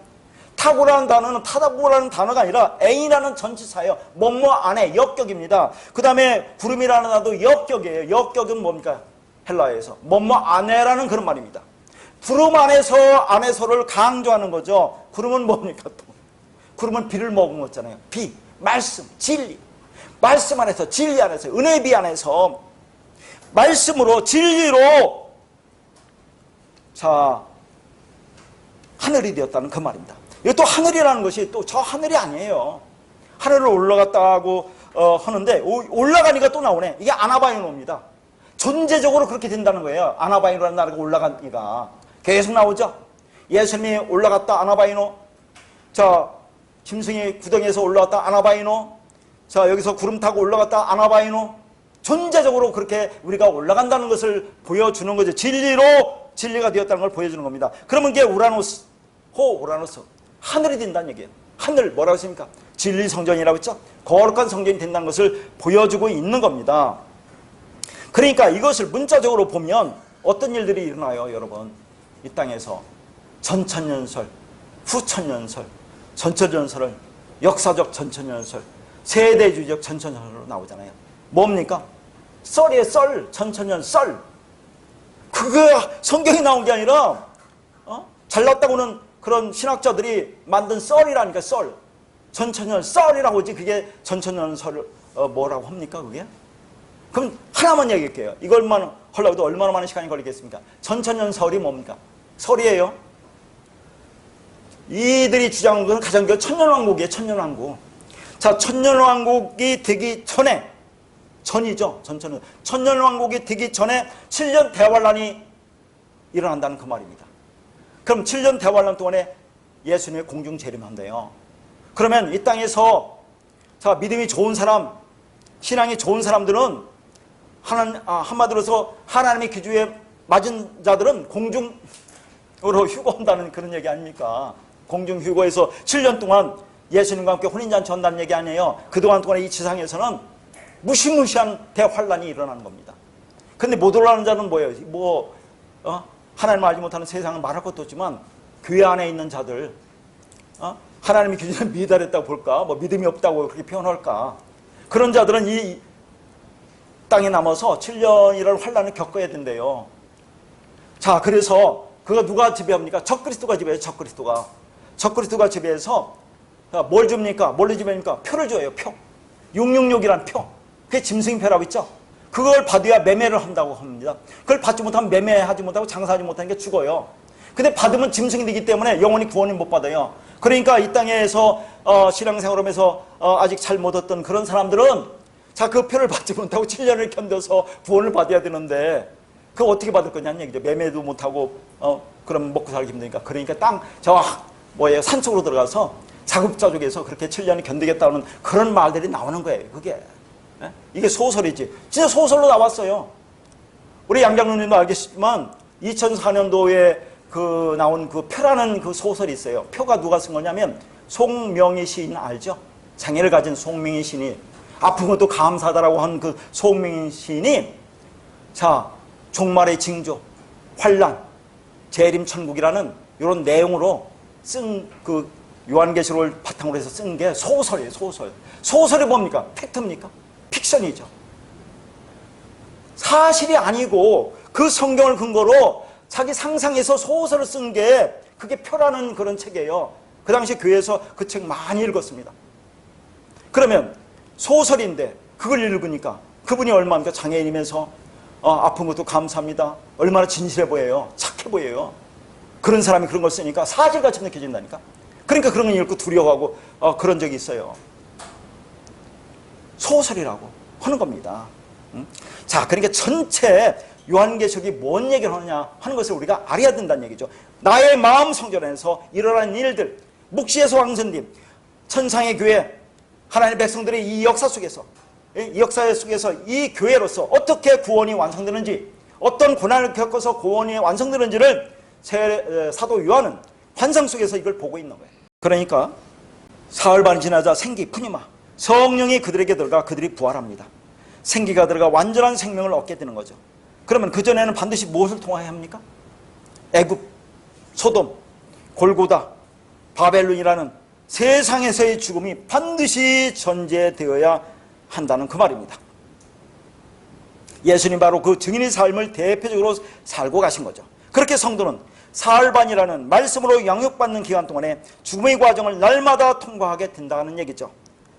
타고라는 단어는 타고라는 단어가 아니라 n이라는 전치사예요. 안에 역격입니다. 그 다음에 구름이라는 단어도 역격이에요. 역격은 뭡니까? 헬라어에서 안에라는 그런 말입니다. 구름 안에서를 강조하는 거죠. 구름은 뭡니까 또? 구름은 비를 머금은 거잖아요. 비, 말씀, 진리. 말씀 안에서, 진리 안에서, 은혜의 비 안에서 말씀으로, 진리로 자, 하늘이 되었다는 그 말입니다. 이거 또 하늘이라는 것이 또 저 하늘이 아니에요. 하늘을 올라갔다 하고 하는데 올라가니까 또 나오네. 이게 아나바이노입니다. 존재적으로 그렇게 된다는 거예요. 아나바이노라는 나라가 올라가니까 계속 나오죠. 예수님이 올라갔다 아나바이노. 자, 짐승이 구덩이에서 올라갔다 아나바이노. 자, 여기서 구름 타고 올라갔다 아나바이노. 존재적으로 그렇게 우리가 올라간다는 것을 보여주는 거죠. 진리가 되었다는 걸 보여주는 겁니다. 그러면 이게 우라노스, 우라노스, 하늘이 된다는 얘기예요. 하늘 뭐라고 했습니까? 진리 성전이라고 했죠. 거룩한 성전이 된다는 것을 보여주고 있는 겁니다. 그러니까 이것을 문자적으로 보면 어떤 일들이 일어나요, 여러분? 이 땅에서 전천년설, 후천년설, 전천년설을 역사적 전천년설, 세대주의적 전천년설로 나오잖아요. 뭡니까? 썰이에요, 썰. 전천년 썰. 그게 성경이 나온 게 아니라 잘났다고는 그런 신학자들이 만든 썰이라니까. 썰. 전천년 썰이라고 하지. 그게 전천년설을 뭐라고 합니까 그게? 그럼 하나만 얘기할게요. 이걸만 하려고 해도 얼마나 많은 시간이 걸리겠습니까? 전천년설이 뭡니까? 설이에요. 이들이 주장하는 것은 가장 천년왕국이에요. 천년왕국. 자, 천년왕국이 되기 전에, 전이죠. 천년왕국이 되기 전에 7년 대환란이 일어난다는 그 말입니다. 그럼 7년 대환란 동안에 예수님의 공중 재림한대요. 그러면 이 땅에서 자, 믿음이 좋은 사람, 신앙이 좋은 사람들은 한마디로서 하나님의 기주에 맞은 자들은 공중으로 휴거한다는 그런 얘기 아닙니까? 공중 휴거에서 7년 동안 예수님과 함께 혼인잔치 한다는 얘기 아니에요. 그동안 동안에 이 지상에서는 무시무시한 대환란이 일어나는 겁니다. 근데 못 올라가는 자는 뭐예요? 하나님을 알지 못하는 세상은 말할 것도 없지만 교회 안에 있는 자들, 하나님의 기준에 미달했다고 볼까? 믿음이 없다고 그렇게 표현할까? 그런 자들은 이 땅에 남아서 7년이라는 환란을 겪어야 된대요. 자, 그래서 그거 누가 지배합니까? 적그리스도가 지배해요. 적그리스도가 지배해서 뭘 줍니까? 뭘로 지배합니까? 표를 줘요. 표. 666이라는 표. 그게 짐승표라고 있죠. 그걸 받아야 매매를 한다고 합니다. 그걸 받지 못하면 매매하지 못하고 장사하지 못하는 게 죽어요. 근데 받으면 짐승이 되기 때문에 영원히 구원을 못 받아요. 그러니까 이 땅에서 신앙생활하면서 아직 잘 못 얻던 그런 사람들은 자, 그 표를 받지 못하고 7년을 견뎌서 구원을 받아야 되는데 그거 어떻게 받을 거냐는 얘기죠. 매매도 못하고 그럼 먹고 살기 힘드니까. 그러니까 산속으로 들어가서 자급자족해서 그렇게 7년을 견디겠다는 그런 말들이 나오는 거예요. 그게 이게 소설이지. 진짜 소설로 나왔어요. 우리 양장로님도 알겠지만 2004년도에 나온 그 표라는 그 소설이 있어요. 표가 누가 쓴 거냐면 송명희 시인 알죠? 장애를 가진 송명희 시인이 아픈 것도 감사하다라고 한 그 송명희 시인이 자, 종말의 징조, 환란, 재림천국이라는 이런 내용으로 쓴 그 요한계시록을 바탕으로 해서 쓴 게 소설이에요. 소설이 뭡니까? 팩트입니까? 픽션이죠. 사실이 아니고 그 성경을 근거로 자기 상상해서 소설을 쓴 게 그게 표라는 그런 책이에요. 그 당시 교회에서 그 책 많이 읽었습니다. 그러면 소설인데 그걸 읽으니까 그분이 얼마입니까? 장애인이면서 아픈 것도 감사합니다. 얼마나 진실해 보여요. 착해 보여요. 그런 사람이 그런 걸 쓰니까 사실같이 느껴진다니까. 그러니까 그런 걸 읽고 두려워하고 그런 적이 있어요. 소설이라고 하는 겁니다. 자, 그러니까 전체 요한계시록이 뭔 얘기를 하느냐 하는 것을 우리가 알아야 된다는 얘기죠. 나의 마음 성전 안에서 일어나는 일들, 묵시에서 왕선님, 천상의 교회, 하나님의 백성들의 이 역사 속에서, 이 역사 속에서 이 교회로서 어떻게 구원이 완성되는지, 어떤 고난을 겪어서 구원이 완성되는지를 사도 요한은 환상 속에서 이걸 보고 있는 거예요. 그러니까 사흘 반이 지나자 생기 푸니마, 성령이 그들에게 들어가 그들이 부활합니다. 생기가 들어가 완전한 생명을 얻게 되는 거죠. 그러면 그전에는 반드시 무엇을 통하여야 합니까? 애굽, 소돔, 골고다, 바벨론이라는 세상에서의 죽음이 반드시 전제되어야 한다는 그 말입니다. 예수님 바로 그 증인의 삶을 대표적으로 살고 가신 거죠. 그렇게 성도는 사흘반이라는 말씀으로 양육받는 기간 동안에 죽음의 과정을 날마다 통과하게 된다는 얘기죠.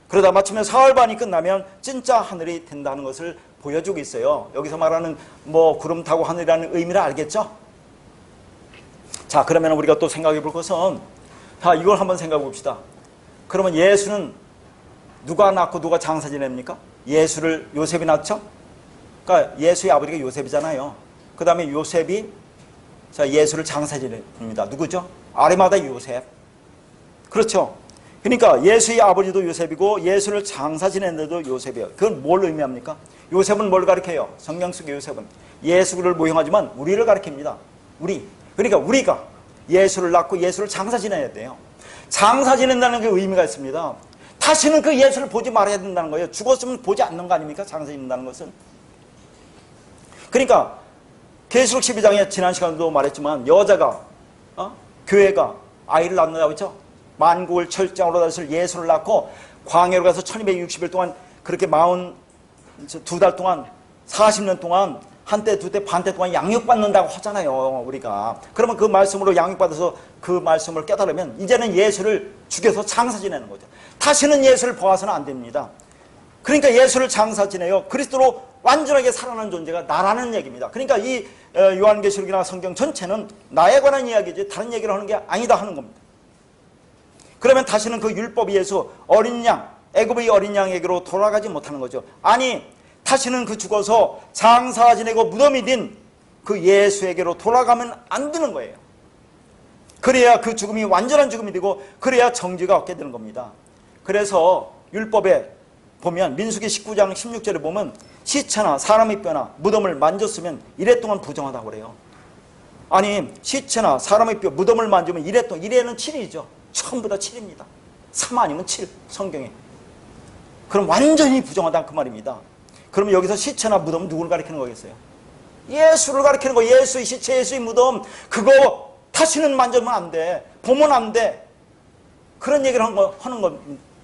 그러다 마침내 사흘반이 끝나면 진짜 하늘이 된다는 것을 보여주고 있어요. 여기서 말하는 구름 타고 하늘이라는 의미를 알겠죠? 자, 그러면 우리가 또 생각해 볼 것은, 자, 이걸 한번 생각해 봅시다. 그러면 예수는 누가 낳고 누가 장사 지냅니까? 예수를 요셉이 낳죠? 그러니까 예수의 아버지가 요셉이잖아요. 그 다음에 요셉이 예수를 장사 지냅니다. 누구죠? 아리마다 요셉. 그렇죠? 그러니까 예수의 아버지도 요셉이고 예수를 장사 지낸데도 요셉이에요. 그건 뭘 의미합니까? 요셉은 뭘 가리켜요? 성경 속의 요셉은 예수를 모형하지만 우리를 가리킵니다. 그러니까 우리가 예수를 낳고 예수를 장사 지내야 돼요. 장사 지낸다는 게 의미가 있습니다. 다시는 그 예수를 보지 말아야 된다는 거예요. 죽었으면 보지 않는 거 아닙니까? 장사 지낸다는 것은. 그러니까 계시록 12장에 지난 시간에도 말했지만 여자가 교회가 아이를 낳는다고 했죠. 만국을 철장으로 다스릴 예수를 낳고 광야로 가서 1260일 동안 그렇게 42달 동안 40년 동안 한때 두때 반때 동안 양육받는다고 하잖아요. 우리가. 그러면 그 말씀으로 양육받아서 그 말씀을 깨달으면 이제는 예수를 죽여서 장사 지내는 거죠. 다시는 예수를 보아서는 안 됩니다. 그러니까 예수를 장사 지내요. 그리스도로 완전하게 살아나는 존재가 나라는 얘기입니다. 그러니까 이 요한계시록이나 성경 전체는 나에 관한 이야기지 다른 얘기를 하는 게 아니다 하는 겁니다. 그러면 다시는 그 율법에 의해서 어린 양, 애굽의 어린 양에게로 돌아가지 못하는 거죠. 아니, 다시는 그 죽어서 장사 지내고 무덤이 된 그 예수에게로 돌아가면 안 되는 거예요. 그래야 그 죽음이 완전한 죽음이 되고 그래야 정죄가 없게 되는 겁니다. 그래서 율법에 보면 민수기 19장 16절에 보면 시체나 사람의 뼈나 무덤을 만졌으면 이래 동안 부정하다고 그래요. 아니, 시체나 사람의 뼈, 무덤을 만지면 이래 동안, 이래는 7이죠. 처음부터 7입니다. 3 아니면 7, 성경에. 그럼 완전히 부정하다 그 말입니다. 그러면 여기서 시체나 무덤은 누구를 가리키는 거겠어요? 예수를 가리키는 거. 예수의 시체, 예수의 무덤, 그거 다시는 만지면 안 돼. 보면 안 돼. 그런 얘기를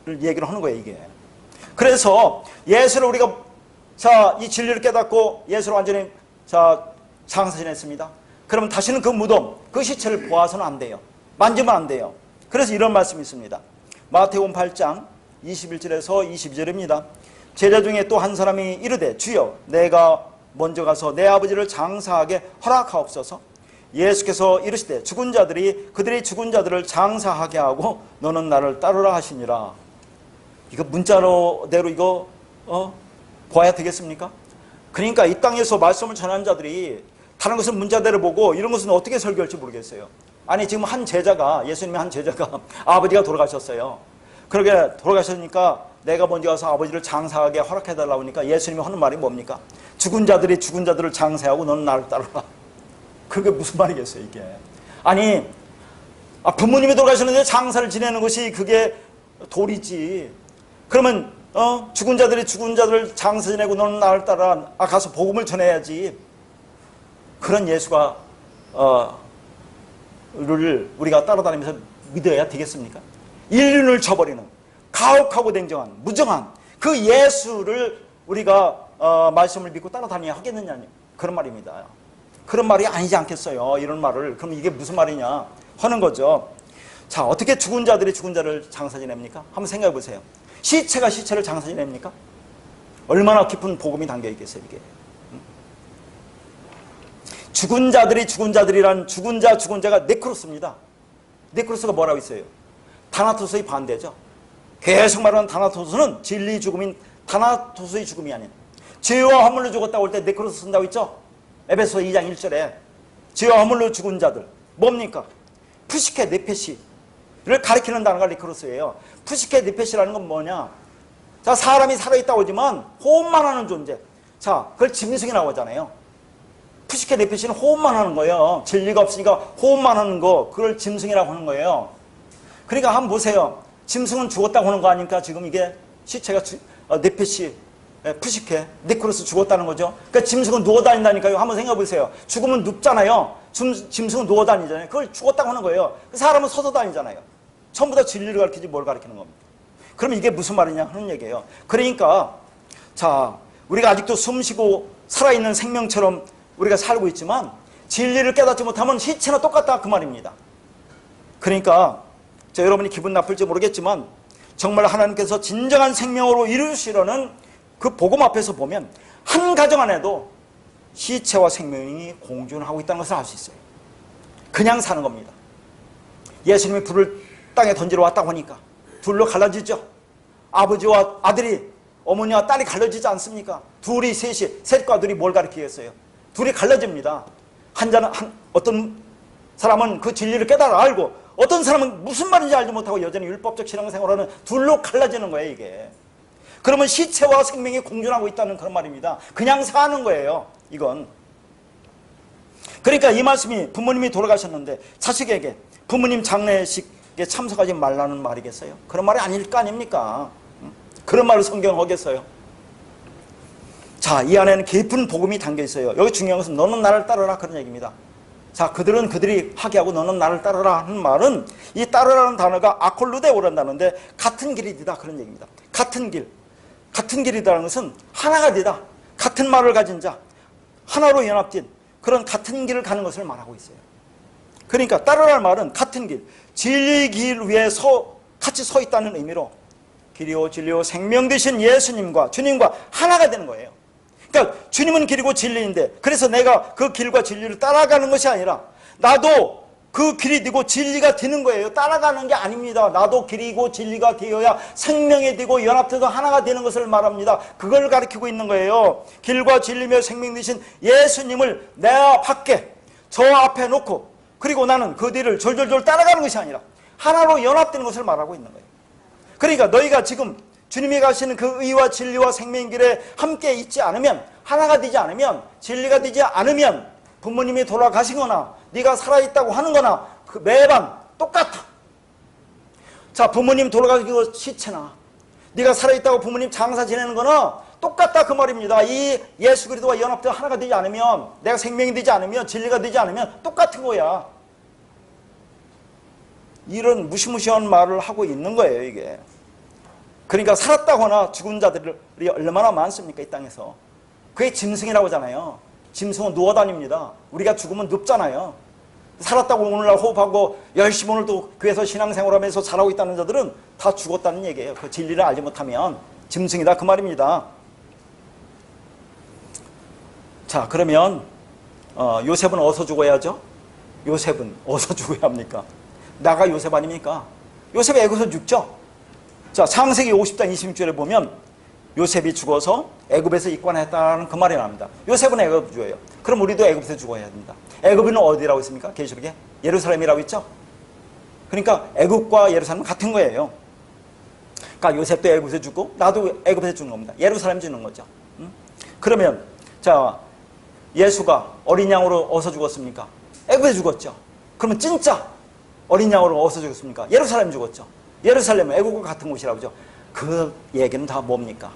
얘기를 하는 거예요, 이게. 그래서 예수를 우리가 이 진리를 깨닫고 예수를 완전히 장사 지냈습니다. 그러면 다시는 그 무덤, 그 시체를 보아서는 안 돼요. 만지면 안 돼요. 그래서 이런 말씀이 있습니다. 마태복음 8장 21절에서 22절입니다. 제자 중에 또 한 사람이 이르되 주여 내가 먼저 가서 내 아버지를 장사하게 허락하옵소서. 예수께서 이르시되 그들이 죽은 자들을 장사하게 하고 너는 나를 따르라 하시니라. 이거 문자로대로 이거 봐야 되겠습니까? 그러니까 이 땅에서 말씀을 전하는 자들이 다른 것은 문자대로 보고 이런 것은 어떻게 설교할지 모르겠어요. 아니, 지금 예수님의 한 제자가 아버지가 돌아가셨어요. 그러게 돌아가셨으니까 내가 먼저 가서 아버지를 장사하게 허락해달라고 하니까 예수님이 하는 말이 뭡니까? 죽은 자들이 죽은 자들을 장사하고 너는 나를 따르라. 그게 무슨 말이겠어요, 이게? 아니, 부모님이 돌아가셨는데 장사를 지내는 것이 그게 도리지. 그러면 죽은 자들이 죽은 자들을 장사 지내고 너는 나를 따라 가서 복음을 전해야지. 그런 예수가 를 우리가 따라다니면서 믿어야 되겠습니까? 인륜을 저버리는 가혹하고 냉정한 무정한 그 예수를 우리가 말씀을 믿고 따라다녀야 하겠느냐, 그런 말입니다. 그런 말이 아니지 않겠어요, 이런 말을. 그럼 이게 무슨 말이냐 하는 거죠. 자, 어떻게 죽은 자들이 죽은 자를 장사 지냅니까? 한번 생각해 보세요. 시체가 시체를 장사 지냅니까? 얼마나 깊은 복음이 담겨 있겠어요, 이게. 죽은 자들이 죽은 자들이란 죽은 자가 네크로스입니다. 네크로스가 뭐라고 있어요? 타나토스의 반대죠. 계속 말하는 타나토스는 진리 죽음인 타나토스의 죽음이 아닌, 죄와 허물로 죽었다고 할 때 네크로스 쓴다고 했죠. 에베소 2장 1절에 죄와 허물로 죽은 자들 뭡니까? 푸시케 네페시를 가리키는 단어가 리크로스예요. 푸시케 네페시라는 건 뭐냐? 자, 사람이 살아있다고 하지만 호흡만 하는 존재. 자, 그걸 짐승이라고 하잖아요. 푸시케 네페시는 호흡만 하는 거예요. 진리가 없으니까 호흡만 하는 거, 그걸 짐승이라고 하는 거예요. 그러니까 한번 보세요. 짐승은 죽었다고 하는 거 아닙니까? 지금 이게 시체가 네페시, 푸시케, 네크로스 죽었다는 거죠. 그러니까 짐승은 누워 다닌다니까요. 한번 생각해 보세요. 죽으면 눕잖아요. 짐승은 누워 다니잖아요. 그걸 죽었다고 하는 거예요. 사람은 서서 다니잖아요. 전부 다 진리를 가르치지 뭘 가르치는 겁니까? 그러면 이게 무슨 말이냐 하는 얘기예요. 그러니까 자, 우리가 아직도 숨쉬고 살아있는 생명처럼 우리가 살고 있지만 진리를 깨닫지 못하면 시체나 똑같다 그 말입니다. 그러니까 여러분이 기분 나쁠지 모르겠지만 정말 하나님께서 진정한 생명으로 이루시려는 그 복음 앞에서 보면 한 가정 안에도 시체와 생명이 공존하고 있다는 것을 알 수 있어요. 그냥 사는 겁니다. 예수님이 불을 땅에 던지러 왔다고 하니까 둘로 갈라지죠. 아버지와 아들이, 어머니와 딸이 갈라지지 않습니까? 둘이 셋이, 셋과 둘이 뭘 가르치겠어요? 둘이 갈라집니다. 어떤 사람은 그 진리를 깨달아 알고 어떤 사람은 무슨 말인지 알지 못하고 여전히 율법적 신앙생활하는 둘로 갈라지는 거예요, 이게. 그러면 시체와 생명이 공존하고 있다는 그런 말입니다. 그냥 사는 거예요, 이건. 그러니까 이 말씀이 부모님이 돌아가셨는데 자식에게 부모님 장례식에 참석하지 말라는 말이겠어요? 그런 말이 아닐 거 아닙니까? 그런 말을 성경은 하겠어요? 자, 이 안에는 깊은 복음이 담겨 있어요. 여기 중요한 것은 너는 나를 따르라 그런 얘기입니다. 자, 그들은 그들이 하게 하고 너는 나를 따르라 하는 말은 이 따르라는 단어가 아콜루데오라는 단어인데 같은 길이다 그런 얘기입니다. 같은 길. 같은 길이라는 것은 하나가 되다. 같은 말을 가진 자. 하나로 연합된 그런 같은 길을 가는 것을 말하고 있어요. 그러니까 따르라는 말은 같은 길. 진리의 길 위에 같이 서 있다는 의미로 길이요 진리요 생명 되신 예수님과 주님과 하나가 되는 거예요. 그러니까 주님은 길이고 진리인데 그래서 내가 그 길과 진리를 따라가는 것이 아니라 나도 그 길이 되고 진리가 되는 거예요. 따라가는 게 아닙니다. 나도 길이고 진리가 되어야 생명이 되고 연합돼서 하나가 되는 것을 말합니다. 그걸 가리키고 있는 거예요. 길과 진리며 생명 되신 예수님을 내 밖에 저 앞에 놓고 그리고 나는 그 뒤를 졸졸졸 따라가는 것이 아니라 하나로 연합되는 것을 말하고 있는 거예요. 그러니까 너희가 지금 주님이 가시는 그 의와 진리와 생명의 길에 함께 있지 않으면 하나가 되지 않으면 진리가 되지 않으면 부모님이 돌아가시거나 네가 살아있다고 하는 거나 그 매번 똑같아. 자, 부모님 돌아가시고 시체나 네가 살아있다고 부모님 장사 지내는 거나 똑같다 그 말입니다. 이 예수 그리스도와 연합되어 하나가 되지 않으면 내가 생명이 되지 않으면 진리가 되지 않으면 똑같은 거야. 이런 무시무시한 말을 하고 있는 거예요, 이게. 그러니까 살았다거나 죽은 자들이 얼마나 많습니까, 이 땅에서. 그게 짐승이라고 하잖아요. 짐승은 누워 다닙니다. 우리가 죽으면 눕잖아요. 살았다고 오늘날 호흡하고 열심히 오늘도 교회에서 신앙생활하면서 잘하고 있다는 자들은 다 죽었다는 얘기예요. 그 진리를 알지 못하면 짐승이다 그 말입니다. 자, 그러면 요셉은 어디서 죽어야죠? 요셉은 어디서 죽어야 합니까? 나가 요셉 아닙니까? 요셉이 애굽에서 죽죠? 자, 창세기 50장 26절에 보면 요셉이 죽어서 애굽에서 입관했다는 그 말이 나옵니다. 요셉은 애굽 죽어요. 그럼 우리도 애굽에서 죽어야 됩니다. 애굽은 어디라고 있습니까? 계시록에 예루살렘이라고 있죠? 그러니까 애굽과 예루살렘은 같은 거예요. 그러니까 요셉도 애굽에서 죽고 나도 애굽에서 죽는 겁니다. 예루살렘 죽는 거죠. 그러면 자, 예수가 어린 양으로 어디서 죽었습니까? 애굽에서 죽었죠. 그러면 진짜 어린 양으로 어디서 죽었습니까? 예루살렘 죽었죠. 예루살렘은 애국과 같은 곳이라고 하죠. 그 얘기는 다 뭡니까?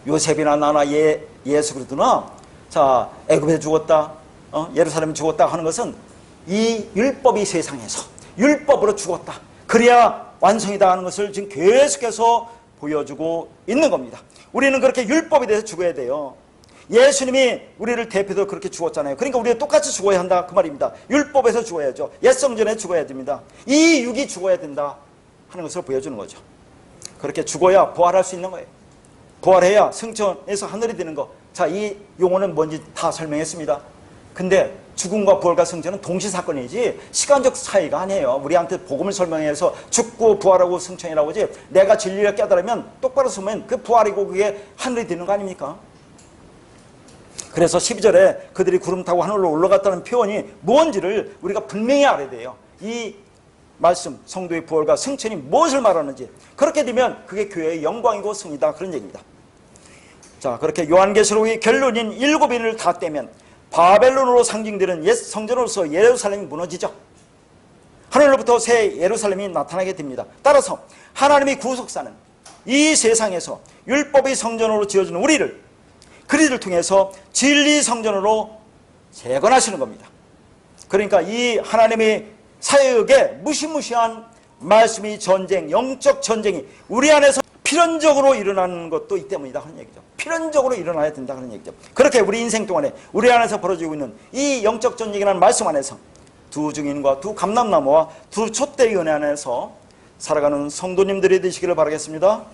요셉이나 나나 예수 그리스도나 자, 애굽에 죽었다, 예루살렘에 죽었다 하는 것은 이 율법이 세상에서 율법으로 죽었다. 그래야 완성이다 하는 것을 지금 계속해서 보여주고 있는 겁니다. 우리는 그렇게 율법에 대해서 죽어야 돼요. 예수님이 우리를 대표로 그렇게 죽었잖아요. 그러니까 우리가 똑같이 죽어야 한다 그 말입니다. 율법에서 죽어야죠. 옛 성전에 죽어야 됩니다. 이 육이 죽어야 된다 하는 것을 보여주는 거죠. 그렇게 죽어야 부활할 수 있는 거예요. 부활해야 승천에서 하늘이 되는 거. 자, 이 용어는 뭔지 다 설명했습니다. 근데 죽음과 부활과 승천은 동시사건이지 시간적 차이가 아니에요. 우리한테 복음을 설명해서 죽고 부활하고 승천이라고 하지 내가 진리를 깨달으면 똑바로 서면 그 부활이고 그게 하늘이 되는 거 아닙니까? 그래서 12절에 그들이 구름 타고 하늘로 올라갔다는 표현이 뭔지를 우리가 분명히 알아야 돼요. 이 말씀, 성도의 부활과 승천이 무엇을 말하는지. 그렇게 되면 그게 교회의 영광이고 승이다, 그런 얘기입니다. 자, 그렇게 요한계시록의 결론인 7인을 다 떼면 바벨론으로 상징되는 옛 성전으로서 예루살렘이 무너지죠. 하늘로부터 새 예루살렘이 나타나게 됩니다. 따라서 하나님의 구속사는 이 세상에서 율법의 성전으로 지어진 우리를 그리스도를 통해서 진리 성전으로 재건하시는 겁니다. 그러니까 이 하나님의 사역에 무시무시한 말씀의 전쟁, 영적 전쟁이 우리 안에서 필연적으로 일어나는 것도 이 때문이다 하는 얘기죠. 필연적으로 일어나야 된다 하는 얘기죠. 그렇게 우리 인생 동안에 우리 안에서 벌어지고 있는 이 영적 전쟁이라는 말씀 안에서 두 증인과 두 감람나무와 두 촛대의 은혜 안에서 살아가는 성도님들이 되시기를 바라겠습니다.